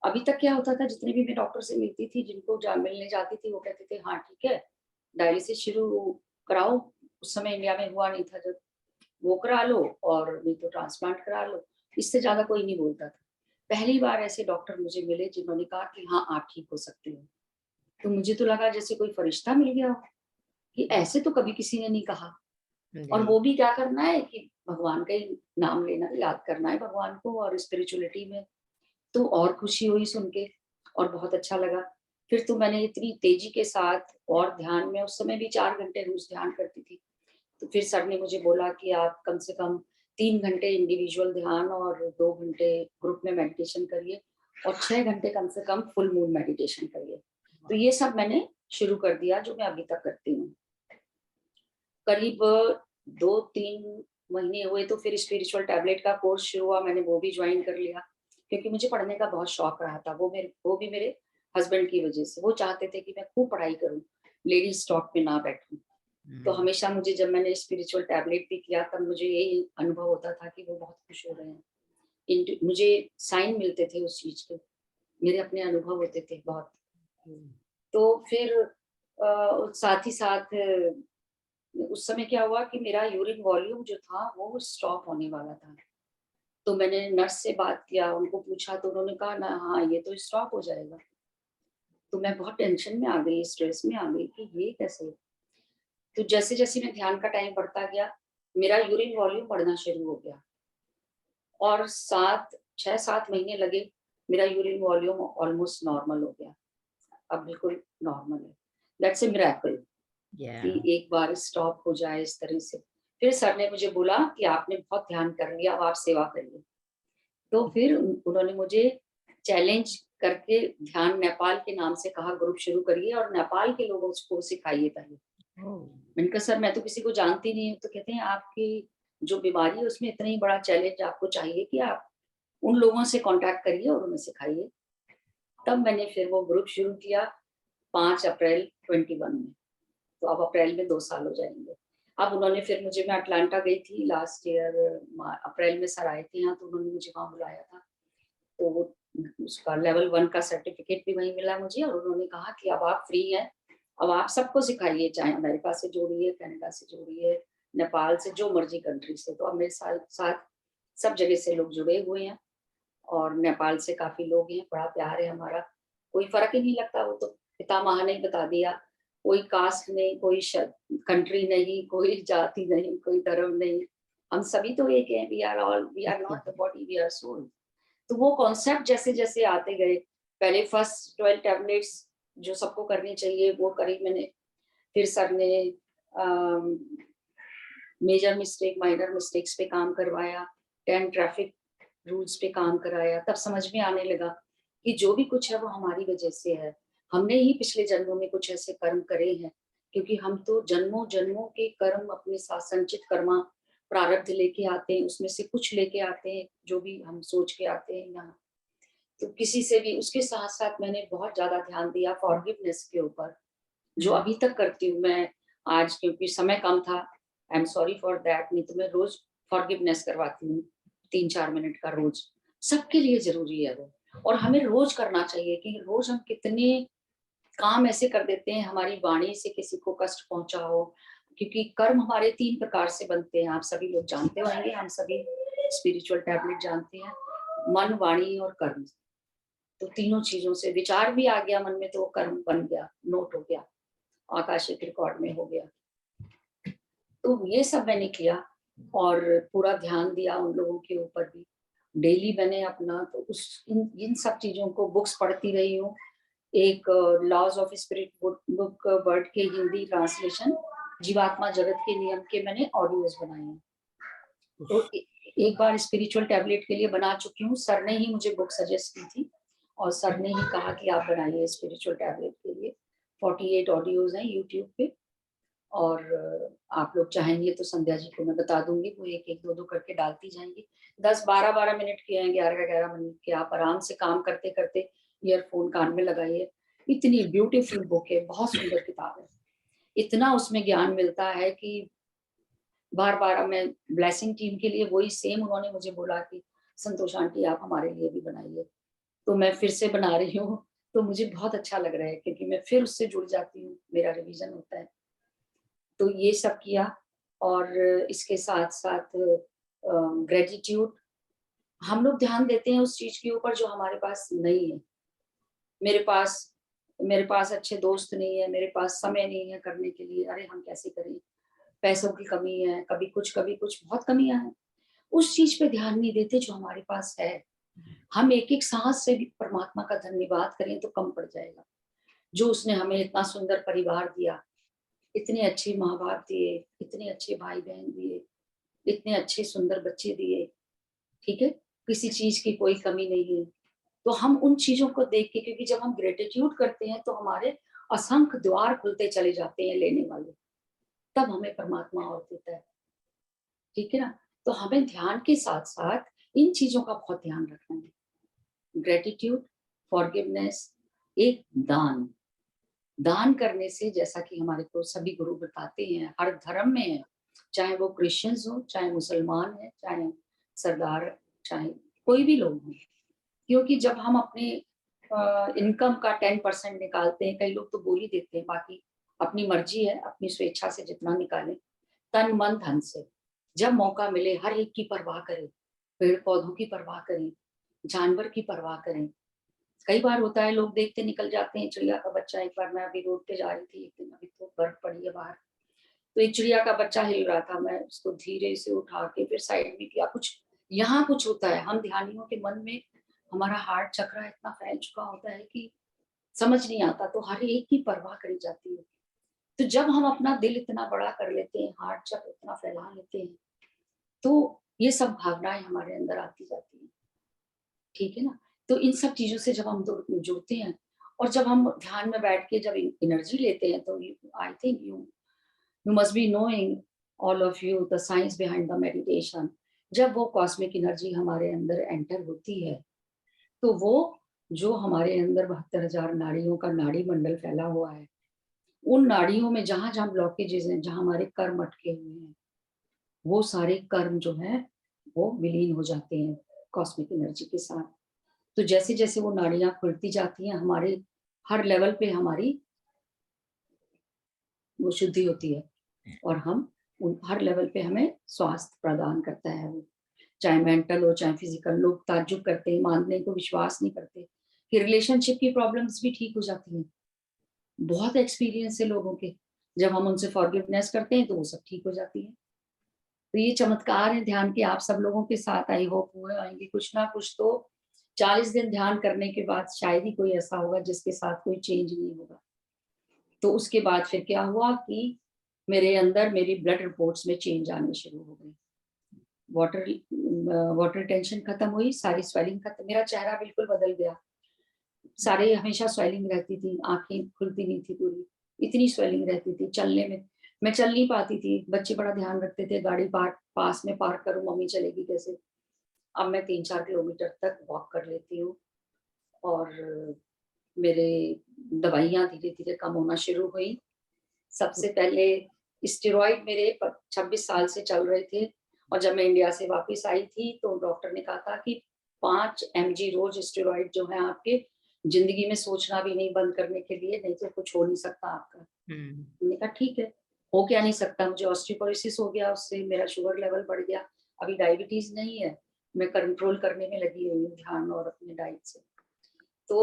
अभी तक क्या होता था, जितने भी मैं डॉक्टर से मिलती थी, जिनको मिलने जाती थी, वो कहते थे हाँ ठीक है, डायलिसिस शुरू कराओ। उस समय इंडिया में हुआ नहीं था, जब वो करा लो और नहीं तो ट्रांसप्लांट करा लो, इससे ज्यादा कोई नहीं बोलता था। पहली बार ऐसे डॉक्टर मुझे मिले जिन्होंने कहा कि हाँ आप ठीक हो सकते हो। तो मुझे तो लगा जैसे कोई फरिश्ता मिल गया हो, कि ऐसे तो कभी किसी ने नहीं कहा। और जी। वो भी क्या करना है कि भगवान का ही नाम लेना, याद करना है भगवान को और स्पिरिचुअलिटी में। तो और खुशी हुई सुन के और बहुत अच्छा लगा। फिर तो मैंने इतनी तेज़ी के साथ और ध्यान में उस समय भी 4 घंटे रोज़ ध्यान करती थी। तो फिर सर ने मुझे बोला कि आप कम से कम 3 घंटे इंडिविजुअल ध्यान और 2 घंटे ग्रुप में मेडिटेशन करिए और 6 घंटे कम से कम फुल मून मेडिटेशन करिए। तो ये सब मैंने शुरू कर दिया जो मैं अभी तक करती हूँ। करीब 2-3 महीने हुए तो फिर स्पिरिचुअल टैबलेट का कोर्स शुरू हुआ, मैंने वो भी जॉइन कर लिया, क्योंकि मुझे पढ़ने का बहुत शौक रहा था। वो भी मेरे हस्बैंड की वज़ह से, वो चाहते थे कि मैं खूब पढ़ाई करूँ, लेडीज़ टॉक में ना बैठूँ। तो हम्म। हमेशा मुझे, जब मैंने स्पिरिचुअल टैबलेट भी किया, तब मुझे यही अनुभव होता था कि वो बहुत खुश हो रहे हैं। मुझे साइन मिलते थे उस चीज़ के, मेरे अपने अनुभव होते थे बहुत। तो फिर साथ ही साथ उस समय क्या हुआ कि मेरा यूरिन वॉल्यूम जो था वो स्टॉप होने वाला था। तो मैंने नर्स से बात किया, उनको पूछा तो उन्होंने कहा ना हाँ, ये तो स्टॉप हो जाएगा। तो मैं बहुत टेंशन में आ गई, स्ट्रेस में आ गई कि ये कैसे? तो जैसे-जैसे मैं ध्यान का टाइम बढ़ता गया, मेरा यूरिन वॉल्यूम बढ़ना शुरू हो गया और 6-7 महीने लगे, मेरा यूरिन वॉल्यूम ऑलमोस्ट नॉर्मल हो गया। अब बिल्कुल नॉर्मल है। That's a miracle. या। कि एक बार स्टॉप हो जाए इस तरह से। फिर सर ने मुझे बोला कि आपने बहुत ध्यान कर लिया, अब आप सेवा करिए। तो फिर उन्होंने मुझे चैलेंज करके ध्यान नेपाल के नाम से कहा, ग्रुप शुरू करिए और नेपाल के लोगों को सिखाइए पहले। मैंने कहा सर मैं तो किसी को जानती नहीं हूँ। तो कहते हैं आपकी जो बीमारी है उसमें इतना ही बड़ा चैलेंज आपको चाहिए कि आप उन लोगों से कॉन्टैक्ट करिए और उन्हें सिखाइए। तब मैंने फिर वो ग्रुप शुरू किया 5 अप्रैल 21 में। तो अब अप्रैल में 2 साल हो जाएँगे। अब उन्होंने फिर मैं अटलांटा गई थी लास्ट ईयर अप्रैल में, सर आए थे यहाँ तो उन्होंने मुझे वहाँ बुलाया था। तो वो उसका लेवल 1 का सर्टिफिकेट भी वहीं मिला मुझे और उन्होंने कहा कि अब आप फ्री हैं, अब आप सबको सिखाइए, चाहे अमेरिका से जोड़िए, कनाडा से जोड़िए, नेपाल से, जो मर्जी कंट्री से। तो अब मेरे साथ सब जगह से लोग जुड़े हुए हैं और नेपाल से काफ़ी लोग हैं, बड़ा प्यार है हमारा। कोई फ़र्क ही नहीं लगता, वो तो पितामह ने ही बता दिया। कोई कास्ट नहीं, कोई कंट्री नहीं, कोई जाति नहीं, कोई धर्म नहीं। हम सभी तो एक हैं, we are not the body, we are soul. तो वो कॉन्सेप्ट जैसे-जैसे आते गए, पहले फर्स्ट 12 टैबलेट्स जो सबको करनी चाहिए वो करी मैंने। फिर सर ने अ, मेजर मिस्टेक, माइनर मिस्टेक्स पे काम करवाया, 10 ट्रैफिक रूल्स पे काम कराया, तब समझ में आने लगा कि जो भी कुछ है वो हमारी वजह से है। हमने ही पिछले जन्मों में कुछ ऐसे कर्म करे हैं, क्योंकि हम तो जन्मों-जन्मों के कर्म अपने साथ संचित कर्मा प्रारब्ध लेके आते हैं, उसमें से कुछ लेके आते हैं, जो भी हम सोच के आते हैं यहाँ। तो किसी से भी उसके साथ-साथ मैंने बहुत ज़्यादा ध्यान दिया फॉरगिवनेस के ऊपर, जो अभी तक करती हूँ मैं। आज क्योंकि समय कम था, I am sorry for that, नहीं तो मैं रोज़ फॉरगिवनेस करवाती हूँ, 3-4 मिनट का रोज़। सबके लिए ज़रूरी है वो और हमें रोज़ करना चाहिए कि रोज़ हम कितने काम ऐसे कर देते हैं, हमारी वाणी से किसी को कष्ट पहुँचा हो, क्योंकि कर्म हमारे 3 प्रकार से बनते हैं, आप सभी लोग जानते होंगे, हम सभी स्पिरिचुअल टैबलेट जानते हैं, मन, वाणी और कर्म। तो तीनों चीज़ों से विचार भी आ गया मन में तो वो कर्म बन गया, नोट हो गया, आकाशिक रिकॉर्ड में हो गया। तो ये सब मैंने किया और पूरा ध्यान दिया उन लोगों के ऊपर भी। डेली मैंने अपना तो उस इन इन सब चीज़ों को बुक्स पढ़ती रही हूँ। एक laws of spirit book word के हिंदी ट्रांसलेशन, जीवात्मा जगत के नियम के मैंने ऑडियोज़ बनाए हैं। तो एक बार स्पिरिचुअल टैबलेट के लिए बना चुकी हूँ, सर ने ही मुझे बुक सजेस्ट की थी और सर ने ही कहा कि आप बनाइए स्पिरिचुअल टैबलेट के लिए। 48 ऑडियोज़ हैं यूट्यूब पे और आप लोग चाहेंगे तो संध्या जी को मैं बता दूँगी, वो 1-1, 2-2 करके डालती जाएँगी। 10, 12-12 मिनट के हैं, 11-11 मिनट के, आप आराम से काम करते-करते ईयरफ़ोन कान में लगाइए। इतनी ब्यूटीफुल बुक है, बहुत सुंदर किताब है। इतना उसमें ज्ञान मिलता है कि बार-बार मैं ब्लेसिंग टीम के लिए वही सेम उन्होंने मुझे बोला कि संतोष आंटी आप हमारे लिए भी बनाइए। तो मैं फिर से बना रही हूँ, तो मुझे बहुत अच्छा लग रहा है क्योंकि मैं फिर उससे जुड़ जाती हूँ, मेरा रिवीजन होता है। तो ये सब किया और इसके साथ-साथ ग्रैटिट्यूड, हम लोग ध्यान देते हैं उस चीज़ के ऊपर जो हमारे पास नहीं है। मेरे पास मेरे पास अच्छे दोस्त नहीं है, मेरे पास समय नहीं है करने के लिए, अरे हम कैसे करें? पैसों की कमी है, कभी कुछ बहुत कमियाँ हैं। उस चीज़ पे ध्यान नहीं देते जो हमारे पास है। हम एक-एक साँस से भी परमात्मा का धन्यवाद करें तो कम पड़ जाएगा। जो उसने हमें इतना सुंदर परिवार दिया, इतने अच्छे माँ-बाप दिए, इतने अच्छे भाई-बहन दिए, इतने अच्छे सुंदर बच्चे दिए, ठीक है? किसी चीज़ की कोई कमी नहीं है। तो हम उन चीज़ों को देख के, क्योंकि जब हम ग्रैटिट्यूड करते हैं तो हमारे असंख्य द्वार खुलते चले जाते हैं लेने वाले, तब हमें परमात्मा और देता है, ठीक है ना? तो हमें ध्यान के साथ-साथ इन चीज़ों का बहुत ध्यान रखना है। ग्रैटिट्यूड, फॉरगिवनेस, एक दान। दान करने से, जैसा कि हमारे को सभी गुरु बताते हैं, हर धर्म में है, चाहे वो क्रिश्चियंस हो, चाहे मुसलमान है, चाहे सरदार, चाहे कोई भी लोग हों। क्योंकि जब हम अपने इनकम का 10% निकालते हैं, कई लोग तो बोल ही देते हैं, बाकी अपनी मर्ज़ी है, अपनी स्वेच्छा से जितना निकालें, तन, मन, धन से। जब मौका मिले हर एक की परवाह करें, पेड़-पौधों की परवाह करें, जानवर की परवाह करें। कई बार होता है लोग देखते निकल जाते हैं चिड़िया का बच्चा। एक बार मैं अभी रोड पे जा रही थी, एक दिन अभी तो बर्फ पड़ी है बाहर, तो एक चिड़िया का बच्चा हिल रहा था, मैं उसको धीरे से उठा के फिर साइड में किया। कुछ यहाँ कुछ होता है, हम ध्यानियों के मन में हमारा हार्ट चक्र इतना फैल चुका होता है कि समझ नहीं आता, तो हर एक की परवाह करी जाती है। तो जब हम अपना दिल इतना बड़ा कर लेते हैं, हार्ट चक्र इतना फैला लेते हैं, तो ये सब भावनाएँ हमारे अंदर आती जाती हैं। ठीक है ना? तो इन सब चीज़ों से जब हम जुड़ते हैं और जब हम ध्यान में बैठ के जब एनर्जी लेते हैं, तो I think you must be knowing, all of you, the science behind the meditation. जब वो कॉस्मिक एनर्जी हमारे अंदर एंटर होती है, तो वो जो हमारे अंदर 72,000 नाड़ियों का नाड़ी मंडल फैला हुआ है, उन नाड़ियों में जहाँ-जहाँ ब्लॉकेजेज़ हैं, जहाँ हमारे कर्म अटके हुए हैं, वो सारे कर्म जो हैं, वो विलीन हो जाते हैं कॉस्मिक एनर्जी के साथ। तो जैसे जैसे वो नाड़ियां खुलती जाती हैं, हमारे हर लेवल पे हमारी वो शुद्धि होती है, और हम हर लेवल पे हमें स्वास्थ्य प्रदान करता है वो, चाहे मेंटल हो चाहे फिजिकल। लोग ताज्जुब करते हैं, मानने को विश्वास नहीं करते कि रिलेशनशिप की प्रॉब्लम्स भी ठीक हो जाती हैं। बहुत एक्सपीरियंस है लोगों के, जब हम उनसे फॉरगिवनेस करते हैं तो वो सब ठीक हो जाती है। तो ये चमत्कार है ध्यान के, आप सब लोगों के साथ आई होप हुए आएंगे कुछ ना कुछ तो। 40 दिन ध्यान करने के बाद शायद ही कोई ऐसा होगा जिसके साथ कोई चेंज नहीं होगा। तो उसके बाद फिर क्या हुआ कि मेरे अंदर मेरी ब्लड रिपोर्ट्स में चेंज आने शुरू हो गई। वाटर वाटर टेंशन खत्म हुई, सारी स्वेलिंग खत्म, मेरा चेहरा बिल्कुल बदल गया। सारे हमेशा स्वेलिंग रहती थी, आंखें खुलती नहीं थी पूरी, इतनी स्वेलिंग रहती थी। चलने में मैं चल नहीं पाती थी, बच्चे बड़ा ध्यान रखते थे, गाड़ी पार्क पास में पार्क करूं, मम्मी चलेगी कैसे। अब मैं 3-4 किलोमीटर तक वॉक कर लेती हूँ, और मेरे दवाइयाँ धीरे धीरे कम होना शुरू हुई। सबसे पहले स्टेरॉइड मेरे 26 साल से चल रहे थे, और जब मैं इंडिया से वापस आई थी तो डॉक्टर ने कहा था कि 5 mg रोज स्टेरॉइड जो है आपके जिंदगी में सोचना भी नहीं, बंद करने के लिए, नहीं तो कुछ हो नहीं सकता आपका। मैंने कहा ठीक है, हो क्या नहीं सकता, मुझे ऑस्टियोपोरोसिस हो गया, उससे मेरा शुगर लेवल बढ़ गया, अभी डायबिटीज नहीं है, मैं कंट्रोल करने में लगी हुई हूँ ध्यान और अपने डाइट से। तो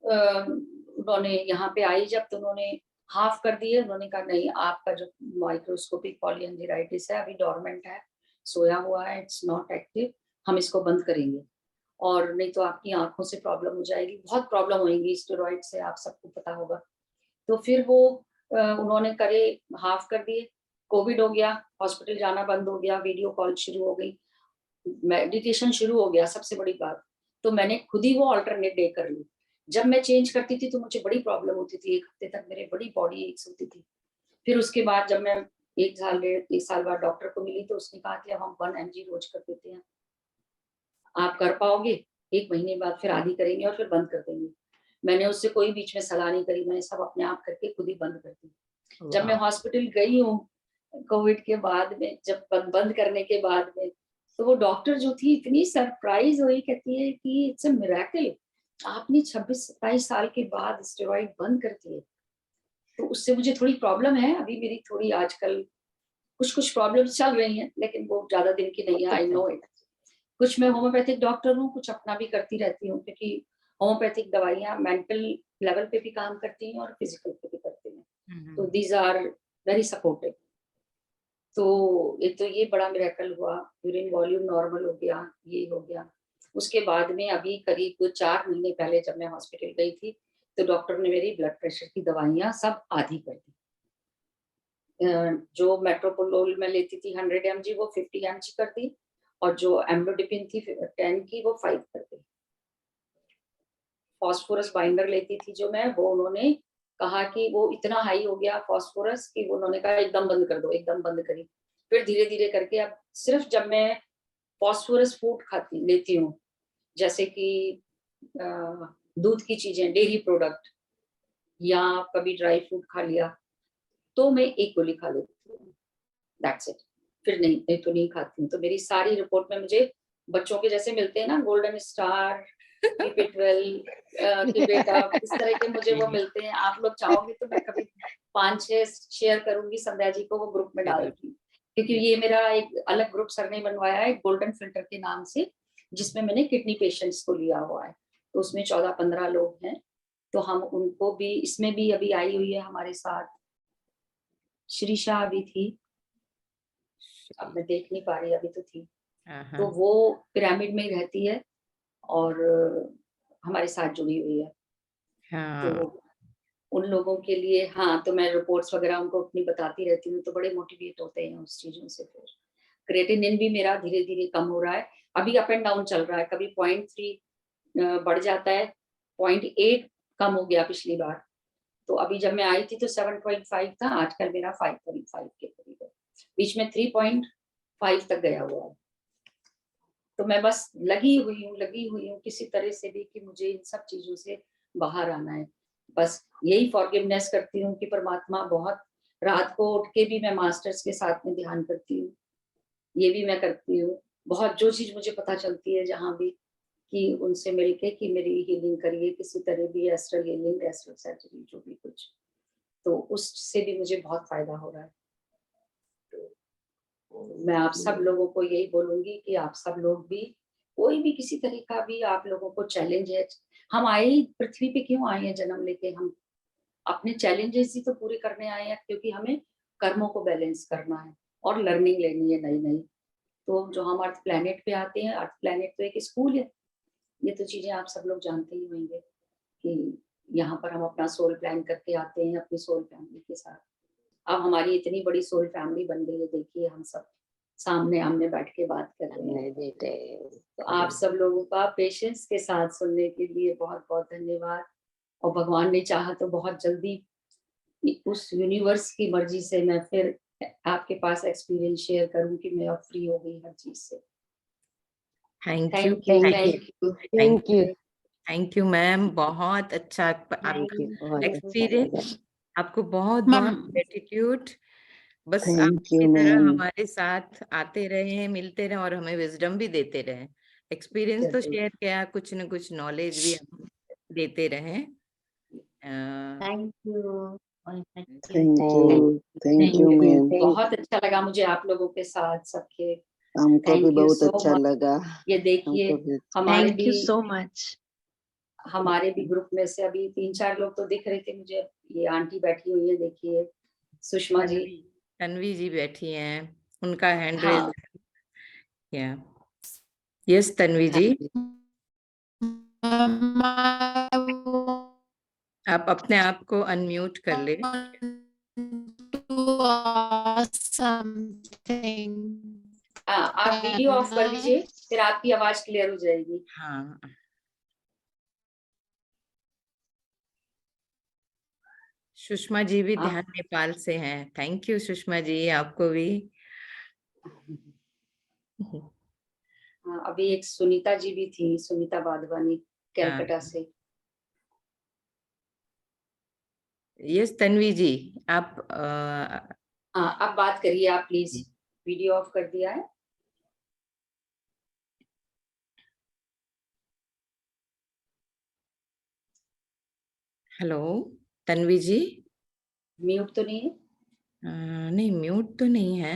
उन्होंने यहाँ पे आई जब, तो उन्होंने हाफ कर दिए। उन्होंने कहा नहीं, आपका जो माइक्रोस्कोपिक पॉलीएंजाइटिस है अभी डोरमेंट है, सोया हुआ है, इट्स नॉट एक्टिव, हम इसको बंद करेंगे, और नहीं तो आपकी आंखों से प्रॉब्लम हो जाएगी, बहुत प्रॉब्लम होगी स्टेरॉइड से, आप सबको पता होगा। तो फिर वो उन्होंने करे, हाफ कर दिए। कोविड हो गया, हॉस्पिटल जाना बंद हो गया, वीडियो कॉल शुरू हो गई, मेडिटेशन शुरू हो गया, सबसे बड़ी बात। तो मैंने खुद ही वो अल्टरनेट डे कर ली। जब मैं चेंज करती थी तो मुझे बड़ी प्रॉब्लम होती थी, 1 हफ्ते तक मेरी बड़ी बॉडी एक्स होती थी। फिर उसके बाद जब मैं 1 साल बाद डॉक्टर को मिली तो उसने कहा कि अब हम 1 mg रोज कर देते हैं, आप कर पाओगे? 1 महीने बाद फिर आधी करेंगे और फिर बंद कर देंगे। मैंने उससे कोई बीच में सलाह नहीं करी, मैंने सब अपने आप करके खुद ही बंद कर दी। जब मैं वाह। हॉस्पिटल गई हूँ कोविड के बाद में, जब बंद करने के बाद में, तो वो डॉक्टर जो थी इतनी सरप्राइज हुई, कहती है कि इट्स अ मिरेकल, आपने 26-27 साल के बाद स्टेरॉइड बंद कर दिए। तो उससे मुझे थोड़ी प्रॉब्लम है अभी, मेरी थोड़ी आजकल कुछ कुछ प्रॉब्लम्स चल रही हैं, लेकिन वो ज्यादा दिन की नहीं है, आई नो इट। कुछ मैं होम्योपैथिक डॉक्टर हूँ, कुछ अपना भी करती रहती हूँ, क्योंकि होम्योपैथिक दवाइयाँ मेंटल लेवल पे भी काम करती हैं और फिजिकल पे भी करती हैं। तो दीज आर वेरी सपोर्टिव। तो एक तो ये बड़ा मिरेकल हुआ, यूरिन वॉल्यूम नॉर्मल हो गया, ये हो गया। उसके बाद में अभी करीब 4 महीने पहले जब मैं हॉस्पिटल गई थी, तो डॉक्टर ने मेरी ब्लड प्रेशर की दवाइयाँ सब आधी कर दी। जो मेट्रोपोलोल में लेती थी 100 mg, वो 50 mg कर दी, और जो एम्लोडिपिन थी 10 की, वो 5 कर दी। फॉस्फोरस बाइंडर लेती थी जो मैं, वो उन्होंने कहा कि वो इतना हाई हो गया फॉस्फोरस कि वो उन्होंने कहा एकदम बंद कर दो, एकदम बंद करी। फिर धीरे धीरे करके अब सिर्फ जब मैं फॉस्फोरस फूड खाती लेती हूँ, जैसे कि दूध की चीजें, डेयरी प्रोडक्ट, या कभी ड्राई फ्रूट खा लिया, तो मैं एक गोली खा लेती हूँ, दैट्स इट। फिर नहीं तो नहीं खाती हूँ। तो मेरी सारी रिपोर्ट में मुझे बच्चों के जैसे मिलते हैं ना, गोल्डन स्टार, कि बेटा इस तरह के मुझे वो मिलते हैं। आप लोग चाहोगे तो मैं कभी 5-6 शेयर करूंगी, संध्या जी को वो ग्रुप में डाल दूंगी, क्योंकि ये मेरा एक अलग ग्रुप सर ने बनवाया है गोल्डन फिल्टर के नाम से, जिसमें मैंने किडनी पेशेंट्स को लिया हुआ है। तो उसमें 14-15 लोग हैं, तो हम उनको भी, इसमें भी अभी आई हुई है हमारे साथ श्रीषा, अभी थी, अब मैं देख नहीं पा रही, अभी तो थी। तो हाँ। वो पिरामिड में ही रहती है, और हमारे साथ जुड़ी हुई है। तो हाँ। उन लोगों के लिए, हाँ, तो मैं रिपोर्ट्स वगैरह उनको अपनी बताती रहती हूँ, तो बड़े मोटिवेट होते हैं उस चीजों से। फिर क्रेटिनिन भी मेरा धीरे धीरे कम हो रहा है, अभी अप एंड डाउन चल रहा है, कभी 0.3 बढ़ जाता है, 0.8 कम हो गया पिछली बार। तो अभी जब मैं आई थी तो 7.5 था, आजकल मेरा 5.5 के करीब है, बीच में 3.5 तक गया हुआ है। तो मैं बस लगी हुई हूँ किसी तरह से भी कि मुझे इन सब चीजों से बाहर आना है। बस यही फॉरगिवनेस करती हूँ कि परमात्मा, बहुत रात को उठ के भी मैं मास्टर्स के साथ में ध्यान करती हूँ, ये भी मैं करती हूँ। बहुत जो चीज मुझे पता चलती है जहाँ भी, कि उनसे मिलके कि मेरी हीलिंग करिए किसी तरह भी, एस्ट्रल हीलिंग, एस्ट्रल सर्जरी, जो भी कुछ, तो उससे भी मुझे बहुत फायदा हो रहा है। तो मैं आप सब लोगों को यही बोलूंगी कि आप सब लोग भी, कोई भी किसी तरह का भी आप लोगों को चैलेंज है, हम आए ही पृथ्वी पे क्यों आए हैं जन्म लेके, हम अपने चैलेंजेस ही तो पूरे करने आए हैं, क्योंकि हमें कर्मों को बैलेंस करना है और लर्निंग लेनी है नई नई। तो जो हम अर्थ प्लैनेट पे आते हैं, अर्थ प्लैनेट तो एक स्कूल है, ये तो चीजें आप सब लोग जानते ही होंगे कि यहाँ पर हम अपना सोल प्लान करके आते हैं अपनी सोल फैमिली के साथ। अब हमारी इतनी बड़ी सोल फैमिली बन गई है, देखिए हम सब सामने आमने बैठ के बात कर रहे हैं। तो आप सब लोगों का पेशेंस के साथ सुनने के लिए बहुत बहुत धन्यवाद। और भगवान ने चाहा तो बहुत जल्दी उस यूनिवर्स की मर्जी से मैं फिर आपके पास एक्सपीरियंस शेयर करूं कि मैं अब फ्री हो गई हर चीज से। Thank you, thank you, thank you, thank you, thank you ma'am. बहुत अच्छा एक्सपीरियंस, आपको बहुत बहुत मैम ग्रेटिट्यूड। बस आप थैंक यू इसी तरह मैम। हमारे साथ आते रहे, मिलते रहे और हमें विजडम भी देते रहे। एक्सपीरियंस तो शेयर किया, कुछ न कुछ नॉलेज भी हम देते रहे। Thank you, thank you ma'am. बहुत अच्छा लगा मुझे आप लोगों के साथ सबके। हमको भी Thank you बहुत so अच्छा much. लगा। ये देखिए हमको भी। हमारे थैंक यू भी सो मच। हमारे भी ग्रुप में से अभी 3-4 लोग तो दिख रहे थे मुझे। ये आंटी बैठी हुई है, देखिए सुषमा जी। तन्वी जी बैठी हैं, उनका हैंड रेज। हाँ या यस तन्वी जी, आप अपने आप को अनम्यूट कर ले। हाँ, आप वीडियो ऑफ कर दीजिए, फिर आपकी आवाज क्लियर हो जाएगी। हाँ, सुषमा जी भी ध्यान नेपाल से हैं। थैंक यू सुषमा जी, आपको भी। हाँ, अभी एक सुनीता जी भी थी, सुनीता वाधवानी कैलकाटा से। यस तन्वी जी, आप हाँ, अब बात करिए आप प्लीज। वीडियो ऑफ कर दिया है। हेलो तन्वी जी। म्यूट तो नहीं है? नहीं म्यूट तो नहीं है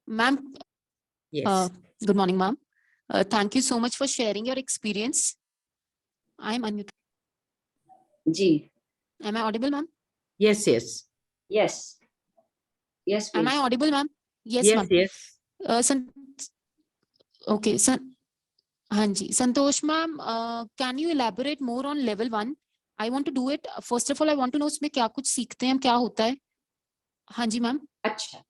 ma'am. Yes. Good morning ma'am, thank you so much for sharing your experience. I am unmute. जी। Am I audible ma'am? Yes yes yes yes am I please. Audible ma'am? Yes yes ma'am. Yes. Okay sir. हाँ जी Santosh ma'am, can you elaborate more on level 1? I want to do it. First of all I want to know उसमें क्या कुछ सीखते हैं, क्या होता है। हाँ जी मैम। अच्छा,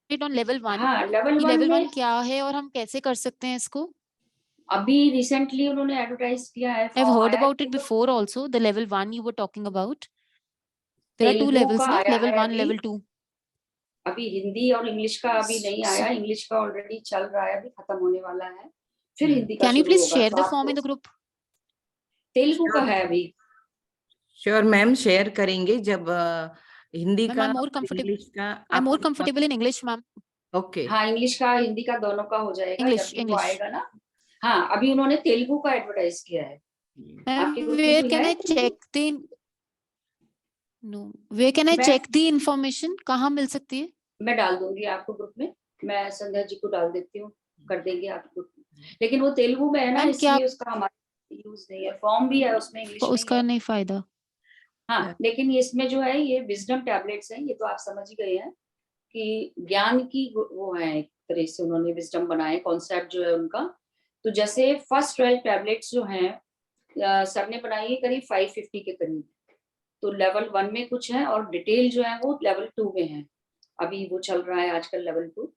ऑन लेवल 1, हाँ लेवल 1 लेवल 1 में क्या है और हम कैसे कर सकते हैं इसको? अभी रिसेंटली उन्होंने एडवर्टाइज किया है, I've फॉर्म heard आया about है। it before also, the level 1 you were talking about. There are 2 Telugu levels का ना, आया level है 1, अभी। level 2. अभी हिंदी और इंग्लिश का अभी नहीं आया, इंग्लिश का ऑलरेडी चल रहा है, अभी खत्म होने वाला है, फिर हिंदी का Can you शुरू please होगा। share तो the form आपको in the group? तेलुगु का है अभी। श्योर मैम, शेयर करेंगे जब हिंदी Ma'am, का I'm more इंग्लिश का more आपको। comfortable in English, ma'am. Okay. हाँ, इंग्लिश का हिंदी का दोनों का हो जाएगा जब भी वो English. आएगा ना। हाँ, अभी उन्होंने तेलुगु का एडवर्टाइज किया है। आपके ग्रुप में Where कोई can है I Telugu? check the no? Where can I मैं check the information? कहाँ मिल सकती है? मैं डाल दूंगी आपको ग्रुप में, मैं संध्या जी को डाल देती हूँ, कर देंगे आप ग्रुप में। लेकिन वो तेलुगु में है ना, मैम क्या इसलिए उसका हमारा यूज नहीं है। फॉर्म भी है उसमें, इंग्लिश में ही उसका है। नहीं फायदा? हाँ, लेकिन इसमें जो है ये विजडम टैबलेट्स हैं, ये तो आप समझ ही गए हैं कि ज्ञान की वो है, एक तरह से उन्होंने विजडम बनाए, कॉन्सेप्ट जो है उनका। तो जैसे फर्स्ट 12 टैबलेट्स जो हैं सर ने बनाई है करीब 550 के करीब। तो लेवल 1 में कुछ है और डिटेल जो है वो लेवल 2 में है। अभी वो चल रहा है आजकल लेवल 2।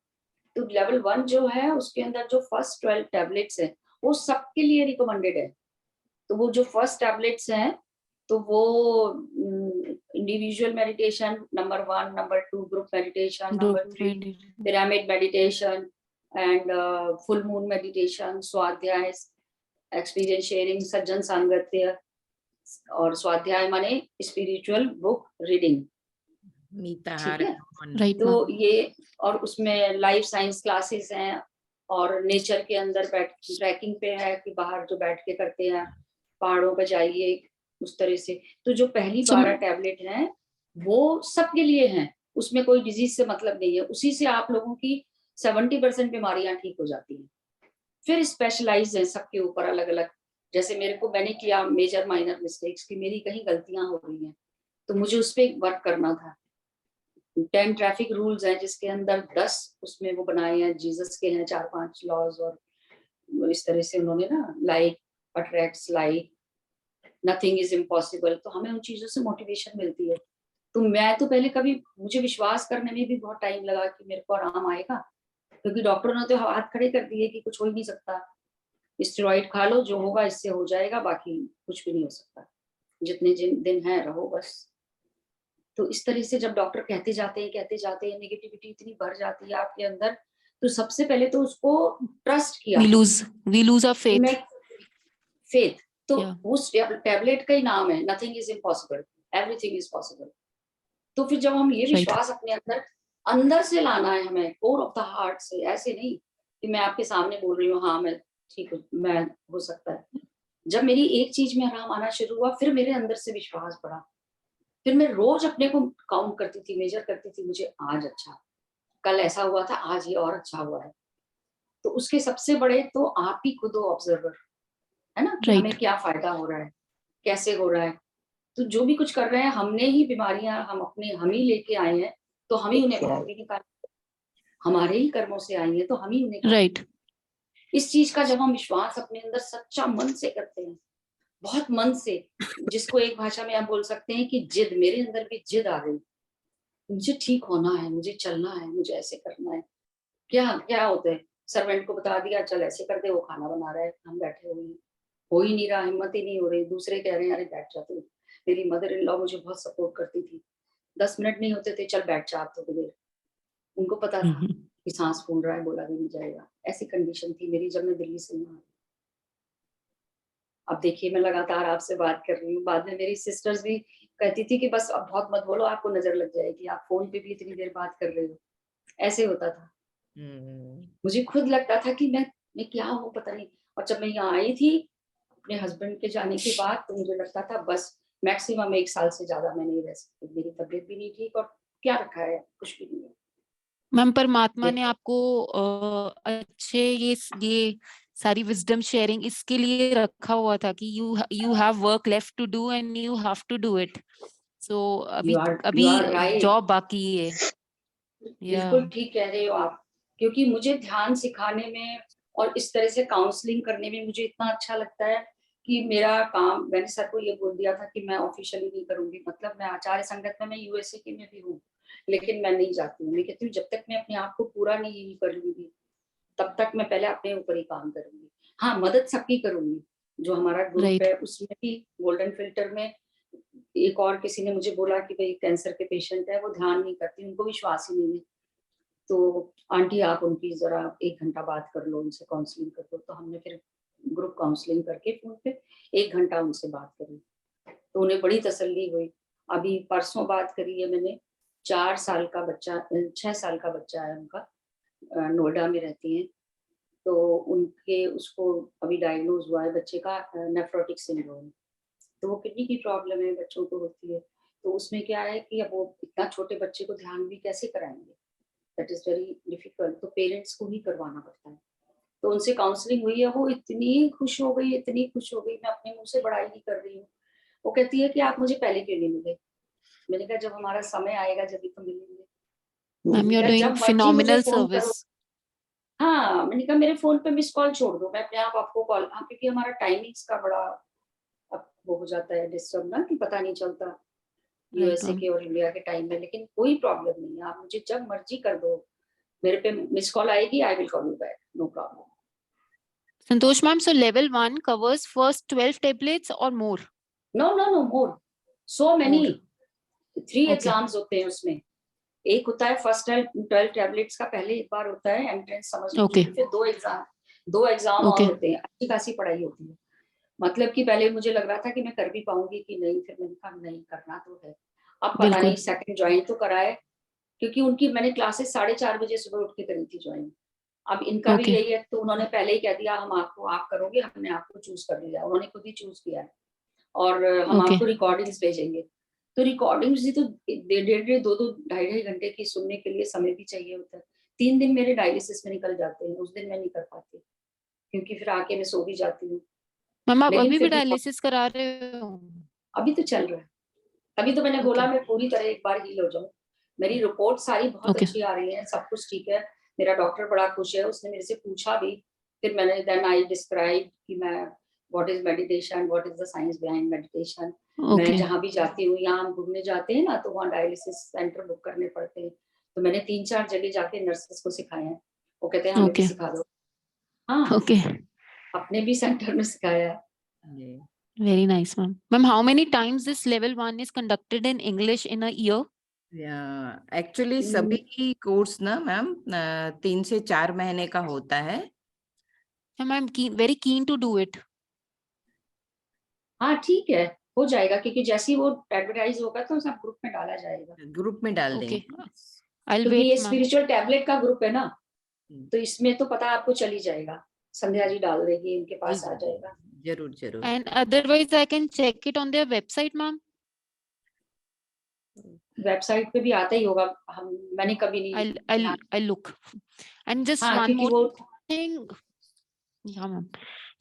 तो लेवल 1 जो है उसके अंदर जो फर्स्ट 12 टैबलेट्स है वो सबके लिए रिकमेंडेड है। तो वो जो फर्स्ट टैबलेट्स हैं तो वो individual meditation number 1, number 2 group meditation, number 3 pyramid meditation and full moon meditation, स्वाध्याय, एक्सपीरियंस शेयरिंग, सज्जन सांगत्य, और स्वाध्याय माने स्पिरिचुअल बुक रीडिंग। ठीक है, राइट तो ये और उसमें लाइफ साइंस क्लासेस हैं और नेचर के अंदर बैठ ट्रैकिंग पे है कि बाहर जो बैठ के करते हैं, पहाड़ों पे जाइए उस तरह से। तो जो पहली So, 12 टैबलेट हैं वो सबके लिए हैं, उसमें कोई डिजीज से मतलब नहीं है, उसी से आप लोगों की 70% बीमारियां ठीक हो जाती हैं। फिर स्पेशलाइज है सबके ऊपर अलग अलग। जैसे मेरे को, मैंने किया मेजर माइनर मिस्टेक्स कि मेरी कहीं गलतियां हो रही हैं, तो मुझे उस पर वर्क करना था। 10 ट्रैफिक रूल्स हैं जिसके अंदर 10 उसमें वो बनाए हैं, जीसस के हैं 4-5 लॉज, और इस तरह से उन्होंने ना, like attracts like, nothing is impossible. तो हमें उन चीजों से मोटिवेशन मिलती है। तो मैं तो पहले कभी, मुझे विश्वास करने में भी बहुत टाइम लगा कि मेरे को आराम आएगा, क्योंकि डॉक्टरों ने तो हाथ खड़े कर दिए कि कुछ हो ही नहीं सकता, स्टेरॉइड खा लो, जो होगा इससे हो जाएगा, बाकी कुछ भी नहीं हो सकता, जितने दिन है रहो बस। तो इस तरह से जब डॉक्टर कहते जाते हैं, नेगेटिविटी इतनी भर जाती है आपके अंदर, तो सबसे पहले तो उसको ट्रस्ट किया। we lose our कि faith. मैं फेथ, तो Yeah. उस टैबलेट का ही नाम है nothing is impossible, everything is possible. तो फिर जब हम ये Right. विश्वास अपने अंदर अंदर से लाना है, हमें कोर ऑफ द हार्ट से, ऐसे नहीं कि मैं आपके सामने बोल रही हूँ हाँ मैं ठीक हूँ, मैं हो सकता है। जब मेरी एक चीज में आराम आना शुरू हुआ, फिर मेरे अंदर से विश्वास बढ़ा। फिर मैं रोज अपने को काउंट करती थी, मेजर करती थी, मुझे आज अच्छा, कल ऐसा हुआ था, आज ये और अच्छा हुआ है। तो उसके सबसे बड़े तो आप ही खुद हो ऑब्जर्वर, है ना, कि Right. हमें क्या फायदा हो रहा है, कैसे हो रहा है। तो जो भी कुछ कर रहे हैं, हमने ही बीमारियां हम ही लेके आए हैं, तो हम ही उन्हें बाहर भी निकाल, हमारे ही कर्मों से आई है तो हम ही उन्हें Right. इस चीज का जब हम विश्वास अपने अंदर सच्चा मन से करते हैं, बहुत मन से, जिसको एक भाषा में आप बोल सकते हैं कि जिद, मेरे अंदर भी जिद आ गई, मुझे ठीक होना है, मुझे चलना है, मुझे ऐसे करना है। क्या क्या होता है, सर्वेंट को बता दिया चल ऐसे कर दे, वो खाना बना रहा है, हम बैठे हुए हैं, हो ही नहीं रहा, हिम्मत ही नहीं हो रही, दूसरे कह रहे हैं अरे बैठ जा तू। मेरी मदर इन लॉ मुझे बहुत सपोर्ट करती थी, 10 मिनट नहीं होते थे, चल बैठ जा आप थोड़ी देर। उनको पता था Mhm. कि सांस फूल रहा है, बोला भी नहीं जाएगा। ऐसी कंडीशन थी मेरी जब मैं दिल्ली से यहाँ आई। अब देखिए मैं लगातार आपसे बात कर रही हूँ, बाद में मेरी सिस्टर्स भी कहती थी कि बस अब बहुत मत बोलो, आपको नजर लग जाएगी, आप फोन पे भी इतनी देर बात कर रहे हो। ऐसे होता था, मुझे खुद लगता था कि मैं क्या हूँ पता नहीं। और जब मैं यहाँ आई थी अपने हस्बैंड के जाने के बाद, तो मुझे लगता था बस मैक्सिमम 1 साल से ज्यादा मैं नहीं रह सकती, मेरी तबीयत भी नहीं ठीक, और क्या रखा है, कुछ भी नहीं है। मैम परमात्मा ये ने आपको अच्छे ये सारी विजडम शेयरिंग इसके लिए रखा हुआ था कि you have work left to do and you have to do it. So अभी यू अभी आर राइट, जॉब बाकी है। या बिल्कुल ठीक कह रहे हो आप। क्योंकि मुझे ध्यान सिखाने में और इस तरह से काउंसलिंग करने में मुझे इतना अच्छा लगता है कि मेरा काम, मैंने सर को ये बोल दिया था कि मैं ऑफिशियली नहीं करूंगी, मतलब मैं आचार्य संगत में, मैं यूएसए की में भी हूँ, लेकिन मैं नहीं जाती हूँ। मैं कहती हूँ जब तक मैं अपने आप को पूरा नहीं कर लूंगी, तब तक मैं पहले अपने ऊपर ही काम करूंगी। हाँ, मदद सबकी करूंगी। जो हमारा ग्रुप राइट। है उसमें भी गोल्डन फिल्टर में एक और किसी ने मुझे बोला कि भाई कैंसर के पेशेंट है, वो ध्यान नहीं करती, उनको विश्वास ही नहीं है, तो आंटी आप उनकी जरा 1 घंटा बात कर लो, उनसे काउंसलिंग कर लो। तो हमने फिर ग्रुप काउंसलिंग करके फोन पे 1 घंटा उनसे बात करी, तो उन्हें बड़ी तसल्ली हुई। अभी परसों बात करी है मैंने, 4 साल का बच्चा, 6 साल का बच्चा है उनका, नोएडा में रहती हैं। तो उनके उसको अभी डायग्नोज हुआ है बच्चे का नेफ्रोटिक सिंड्रोम। तो वो किडनी की प्रॉब्लम है, बच्चों को होती है। तो उसमें क्या है कि अब वो इतना छोटे बच्चे को ध्यान भी कैसे कराएंगे, दैट इज वेरी डिफिकल्ट, तो पेरेंट्स को ही करवाना पड़ता है। तो उनसे काउंसलिंग हुई है, वो इतनी खुश हो गई, इतनी खुश हो गई, मैं अपने मुंह से बड़ाई नहीं कर रही हूँ। वो कहती है कि आप मुझे पहले क्यों नहीं मिले। मैंने कहा जब हमारा समय आएगा जब भी तो मिलेंगे। मैम मैंने यू आर कहा डूइंग जब मर्जी मुझे फिनोमिनल फोन सर्विस। करो। हाँ, मैंने कहा मेरे फोन पे मिस कॉल छोड़ दो, मैं अपने आप आपको कॉल, हाँ क्योंकि हमारा टाइमिंग्स का बड़ा अब वो हो जाता है डिस्टर्ब ना, कि पता नहीं चलता राइट यूएसए मैम। के और इंडिया के टाइम में। लेकिन कोई प्रॉब्लम नहीं है, आप मुझे जब मर्जी कर दो, मेरे पे मिस कॉल आएगी, I will call you back, no problem. Santosh ma'am, so level 1 covers first 12 tablets or more? No no no, more, so many, More. 3 Okay. Exams होते हैं उसमें। एक होता है फर्स्ट 12 टैबलेट्स का, पहले एक बार होता है एंट्रेंस समझ लीजिए, Okay. फिर 2 एग्जाम और Okay. होते हैं, अच्छी खासी पढ़ाई होती है। मतलब कि पहले मुझे लग रहा था कि मैं कर भी पाऊंगी कि नहीं, फिर मैंने कहा नहीं, करना तो है। अब पता बिल्कुल। नहीं, सेकंड ज्वाइन तो करा है, क्योंकि उनकी मैंने क्लासेस 4:30 बजे सुबह उठ के करी थी ज्वाइन। अब इनका भी Okay. यही है, तो उन्होंने पहले ही कह दिया हम आपको, आप करोगे, हमने आपको चूज कर लिया, उन्होंने खुद ही चूज किया है। और हम Okay. आपको रिकॉर्डिंग्स भेजेंगे। तो रिकॉर्डिंग्स ही तो 1.5 2 2 2.5 घंटे की सुनने के लिए समय भी चाहिए होता है। 3 दिन मेरे डायलिसिस में निकल जाते हैं, उस दिन मैं नहीं कर पाती, क्योंकि फिर आके मैं सो भी जाती हूँ। मैम आप लेकिन अभी भी फिर भी डायलिसिस करा रहे हो? अभी तो चल रहा है। तभी तो मैंने बोला Okay. मैं पूरी तरह एक बार हील हो जाऊं। मेरी रिपोर्ट सारी बहुत Okay. अच्छी आ रही है, सब कुछ ठीक है। मेरा डॉक्टर बड़ा खुश है, उसने मेरे से पूछा भी। फिर मैंने देन आई डिस्क्राइब कि मैं what is meditation, what is the science behind meditation. मैं Okay. जहाँ भी जाती हूँ, यहाँ हम घूमने जाते हैं ना, तो वहाँ डायलिसिस सेंटर बुक करने पड़ते हैं। तो मैंने 3-4 जगह जाके नर्सेस को सिखाया है। वो कहते हैं हमें भी Okay. सिखा दो। हाँ, Okay. अपने भी सेंटर में सिखाया है। जी Very nice, ma'am. Ma'am, how many times this level 1 is conducted in English in a year? Actually सभी कोर्स ना मैम 3 से 4 महीने का होता है। Ma'am, I'm very keen to do it. हाँ ठीक है, हो जाएगा, क्योंकि जैसे ही वो एडवर्टाइज होगा तो सब ग्रुप में डाला जाएगा। ग्रुप में डाल Okay. देंगे। I'll क्योंकि ये wait, ma'am. स्पिरिचुअल टैबलेट का ग्रुप है ना, तो इसमें तो पता आपको चल ही जाएगा। संध्या जी डाल देगी, इनके जी पास आ जी जाएगा। जरूर जरूर। And otherwise, I can check it on their website, ma'am. Website पे भी आता ही होगा, मैंने कभी नहीं ध्यान। I'll look. And just हाँ, one क्योंकि more वो thing. Yeah, ma'am.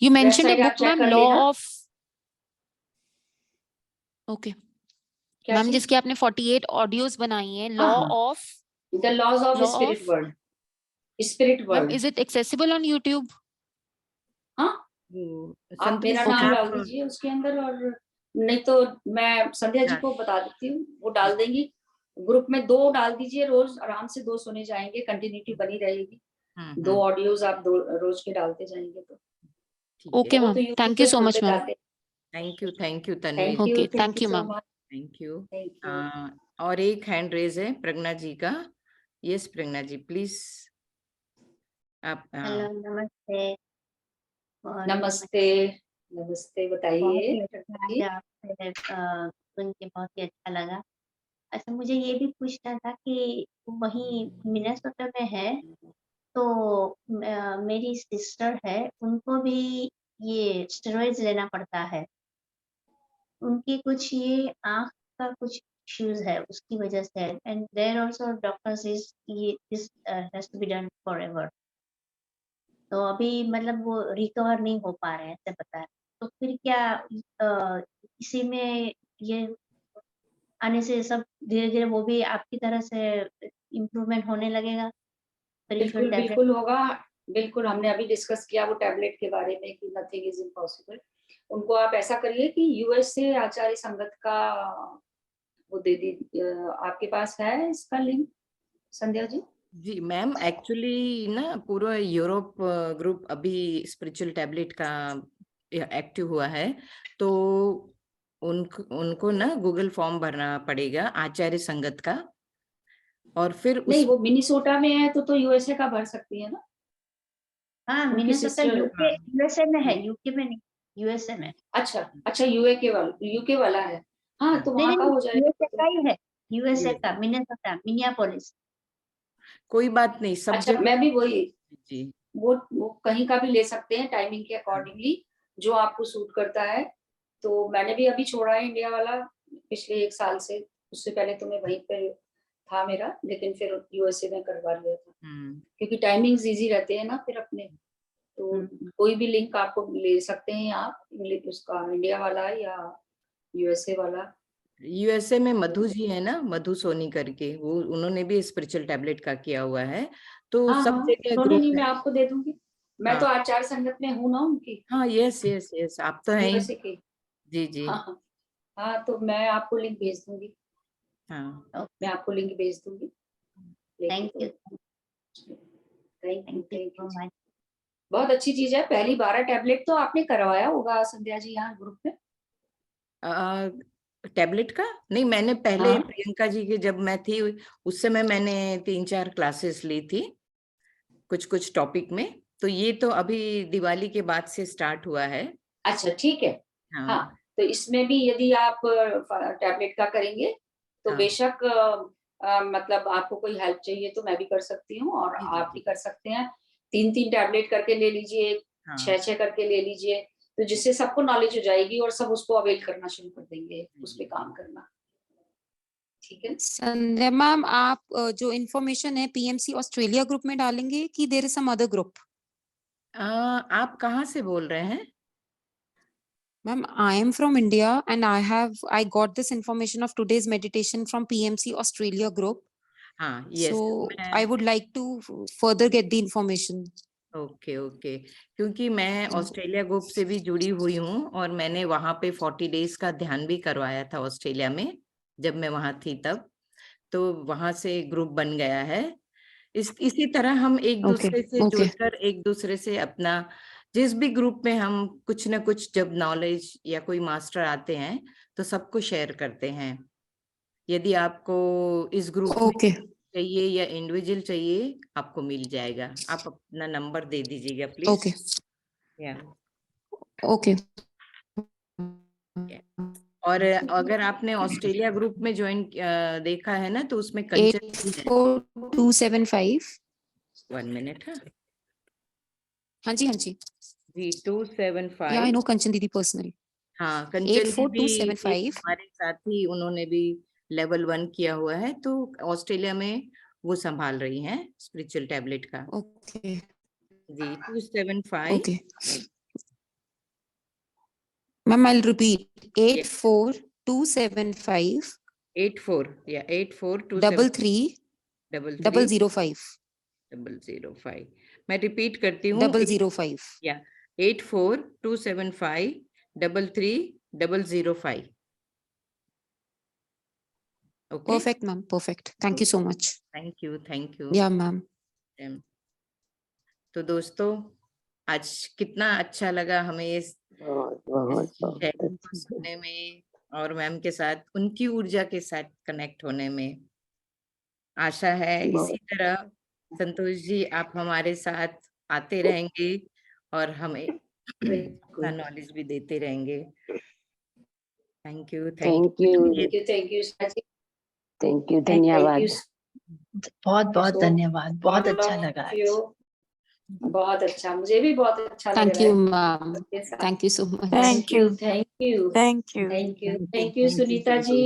You mentioned a website आप book, चेक ma'am, कर लेना। Law of. Okay. क्या मैम चीज? जिसके आपने 48 ऑडियोज बनाई हैं, हाँ लॉ हाँ, of the laws of law spirit of world, spirit ma'am, world. Is it accessible on YouTube? हाँ, वो आप मेरा संतोष जी ओके नाम डाल आप दीजिए उसके अंदर, और नहीं तो मैं संध्या जी को बता देती हूँ, वो डाल देंगी। ग्रुप में 2 डाल दीजिए, रोज आराम से 2 सुने जाएंगे, कंटिन्यूटी बनी रहेगी। 2 हम्म ऑडियोज आप 2 रोज के डालते जाएंगे तो ठीक है। ओके वो मैम, तो यूट्यूब थैंक यू पे सो मच खुलते मैम। जाते। Thank you Tanvi ji. Okay, thank thank you you so ma'am. Much. Thank you. Thank you. और एक हैंड रेज है प्रज्ञा जी का। यस प्रज्ञा जी प्लीज आप हेलो, नमस्ते। और नमस्ते। नमस्ते, बहुत बताइए ही प्रज्ञा अच्छा, आज जी। आपसे सुन के बहुत ही अच्छा लगा। अच्छा, मुझे ये भी पूछना था कि वही मिनेसोटा में है, तो मेरी सिस्टर है, उनको भी ये स्टेरॉइड्स लेना पड़ता है। उनकी कुछ ये आँख का कुछ इश्यूज है, उसकी वजह से, and there also doctor says ये this has to be done forever. तो अभी मतलब वो रिकवर नहीं हो पा रहे हैं, ऐसे बता रहे। तो फिर क्या इसी में ये आने से सब धीरे-धीरे वो भी आपकी तरह से इम्प्रूवमेंट होने लगेगा? स्पिरिचुअल बिल्कुल टैबलेट। बिल्कुल होगा। बिल्कुल, हमने अभी डिस्कस किया वो टैबलेट के बारे में कि नथिंग इज इम्पॉसिबल। उनको आप ऐसा करिए कि यूएस से आचार्य संगत का वो दे दी, आपके पास है इसका लिंक संध्या जी? जी मैम एक्चुअली ना पूरा यूरोप ग्रुप अभी स्पिरिचुअल टैबलेट का एक्टिव हुआ है। तो उनको ना गूगल फॉर्म भरना पड़ेगा आचार्य संगत का। और फिर नहीं, उस वो मिनीसोटा में है तो यूएसए का भर सकती है ना। हाँ, उनकी मिनेसोटा सिस्टर। यूके, यूएसए में है, यूके में नहीं, यूएसए में। अच्छा अच्छा, यूके वाला है। हाँ, तो नहीं, वहां नहीं, का नहीं, हो जाएगा यूएसए तो। का ही है, यूएसए US का, मिनेसोटा, मिनियापोलिस। कोई बात नहीं सब अच्छा, जगह। मैं भी वही, जी वो कहीं का भी ले सकते हैं टाइमिंग के अकॉर्डिंगली, जो आपको सूट करता है। तो मैंने भी अभी छोड़ा है इंडिया वाला पिछले 1 साल से। उससे पहले तो मैं वहीं पे था मेरा, लेकिन फिर यूएसए में करवा लिया था, क्योंकि टाइमिंग्स इजी रहते हैं ना फिर अपने। तो कोई भी लिंक आपको ले सकते हैं आप, इंग्लिश उसका इंडिया वाला या यूएसए वाला। यूएसए में मधु जी है ना, मधु सोनी करके, वो उन्होंने भी स्पिरिचुअल टैबलेट का किया हुआ है। तो हाँ सब हाँ, जगह क्यों ग्रुप नहीं, है। मैं आपको दे दूंगी। मैं हाँ तो आचार संगत में हूँ ना उनकी, हाँ यस यस यस आप तो हैं ही। यूएसए की। जी जी हाँ हाँ हाँ, तो मैं आपको लिंक भेज दूंगी। हाँ मैं आपको लिंक भेज दूंगी, लेके थैंक तो। You, thank you, thank you thank you. So much. बहुत अच्छी चीज है, पहली 12 टैबलेट तो आपने करवाया होगा संध्या जी यहाँ ग्रुप में। टैबलेट का नहीं, मैंने पहले हाँ, प्रियंका जी के जब मैं थी उस समय मैंने 3-4 क्लासेस ली थी कुछ कुछ टॉपिक में। तो ये तो अभी दिवाली के बाद से स्टार्ट हुआ है। अच्छा ठीक है। हाँ, हाँ तो इसमें भी यदि आप टैबलेट का करेंगे तो हाँ बेशक मतलब आपको कोई हेल्प चाहिए तो मैं भी कर सकती हूँ और जी जी आप भी जी कर सकते हैं। 3-3 टैबलेट करके ले लीजिए, हाँ 6-6 करके ले लीजिए, तो जिससे सबको नॉलेज हो जाएगी और सब उसको अवेल करना शुरू कर देंगे, उस पे काम करना। ठीक है? संध्या मैम, आप जो इन्फॉर्मेशन है पीएमसी ऑस्ट्रेलिया ग्रुप में डालेंगे कि there is some other group? आप कहाँ से बोल रहे हैं? Ma'am, I am from India and I got this information of today's meditation from PMC Australia group. हाँ yes So I would like to further get the information. Okay okay, क्योंकि मैं Australia group से भी जुड़ी हुई हूँ और मैंने वहाँ पे 40 डेज का ध्यान भी करवाया था ऑस्ट्रेलिया में, जब मैं वहाँ थी तब, तो वहाँ से ग्रुप बन गया है। इसी तरह हम एक Okay, दूसरे से okay. जुड़कर एक दूसरे से अपना जिस भी ग्रुप में हम कुछ ना कुछ जब नॉलेज या कोई मास्टर आते हैं तो सबको शेयर करते हैं। यदि आपको इस ग्रुप में Okay, चाहिए या इंडिविजुअल चाहिए, आपको मिल जाएगा। आप अपना नंबर दे दीजिएगा प्लीज। okay, या okay. और अगर आपने ऑस्ट्रेलिया ग्रुप में ज्वाइन देखा है ना, तो उसमें कंचन भी है। 84275. 1 मिनट। हाँ जी, हाँ जी. जी 275। Yeah, I know Kanchan Didi personally. हाँ कंचन जी भी 84275. हमारे साथ ही, उन्होंने भी लेवल 1 किया हुआ है, तो ऑस्ट्रेलिया में वो संभाल रही हैं स्पिरिचुअल टैबलेट का। Okay, जी 275। okay. Ma'am, I'll repeat. 84275 84 या 8427 33 33 005 005। मैं रिपीट करती हूँ 005. या 84275 33 005। Okay, Perfect, ma'am. Perfect. Thank you so much. Thank you thank you. Yeah, ma'am. तो दोस्तों, आज कितना अच्छा लगा हमें इस शेयरिंग को सुनने में और मैम के साथ उनकी ऊर्जा के साथ कनेक्ट होने में। आशा है इसी तरह संतोष जी आप हमारे साथ आते रहेंगे और हमें अपना नॉलेज भी देते रहेंगे। थैंक यू थैंक यू साची, थैंक यू, थैंक धन्यवाद। यू बहुत बहुत So, धन्यवाद, बहुत all अच्छा of लगा आज। you, बहुत अच्छा, मुझे भी बहुत अच्छा लग Thank रहा you, है ma'am. आपके साथ। Thank you so much. Thank you, thank you, Thank you. thank you, thank you Sunita ji.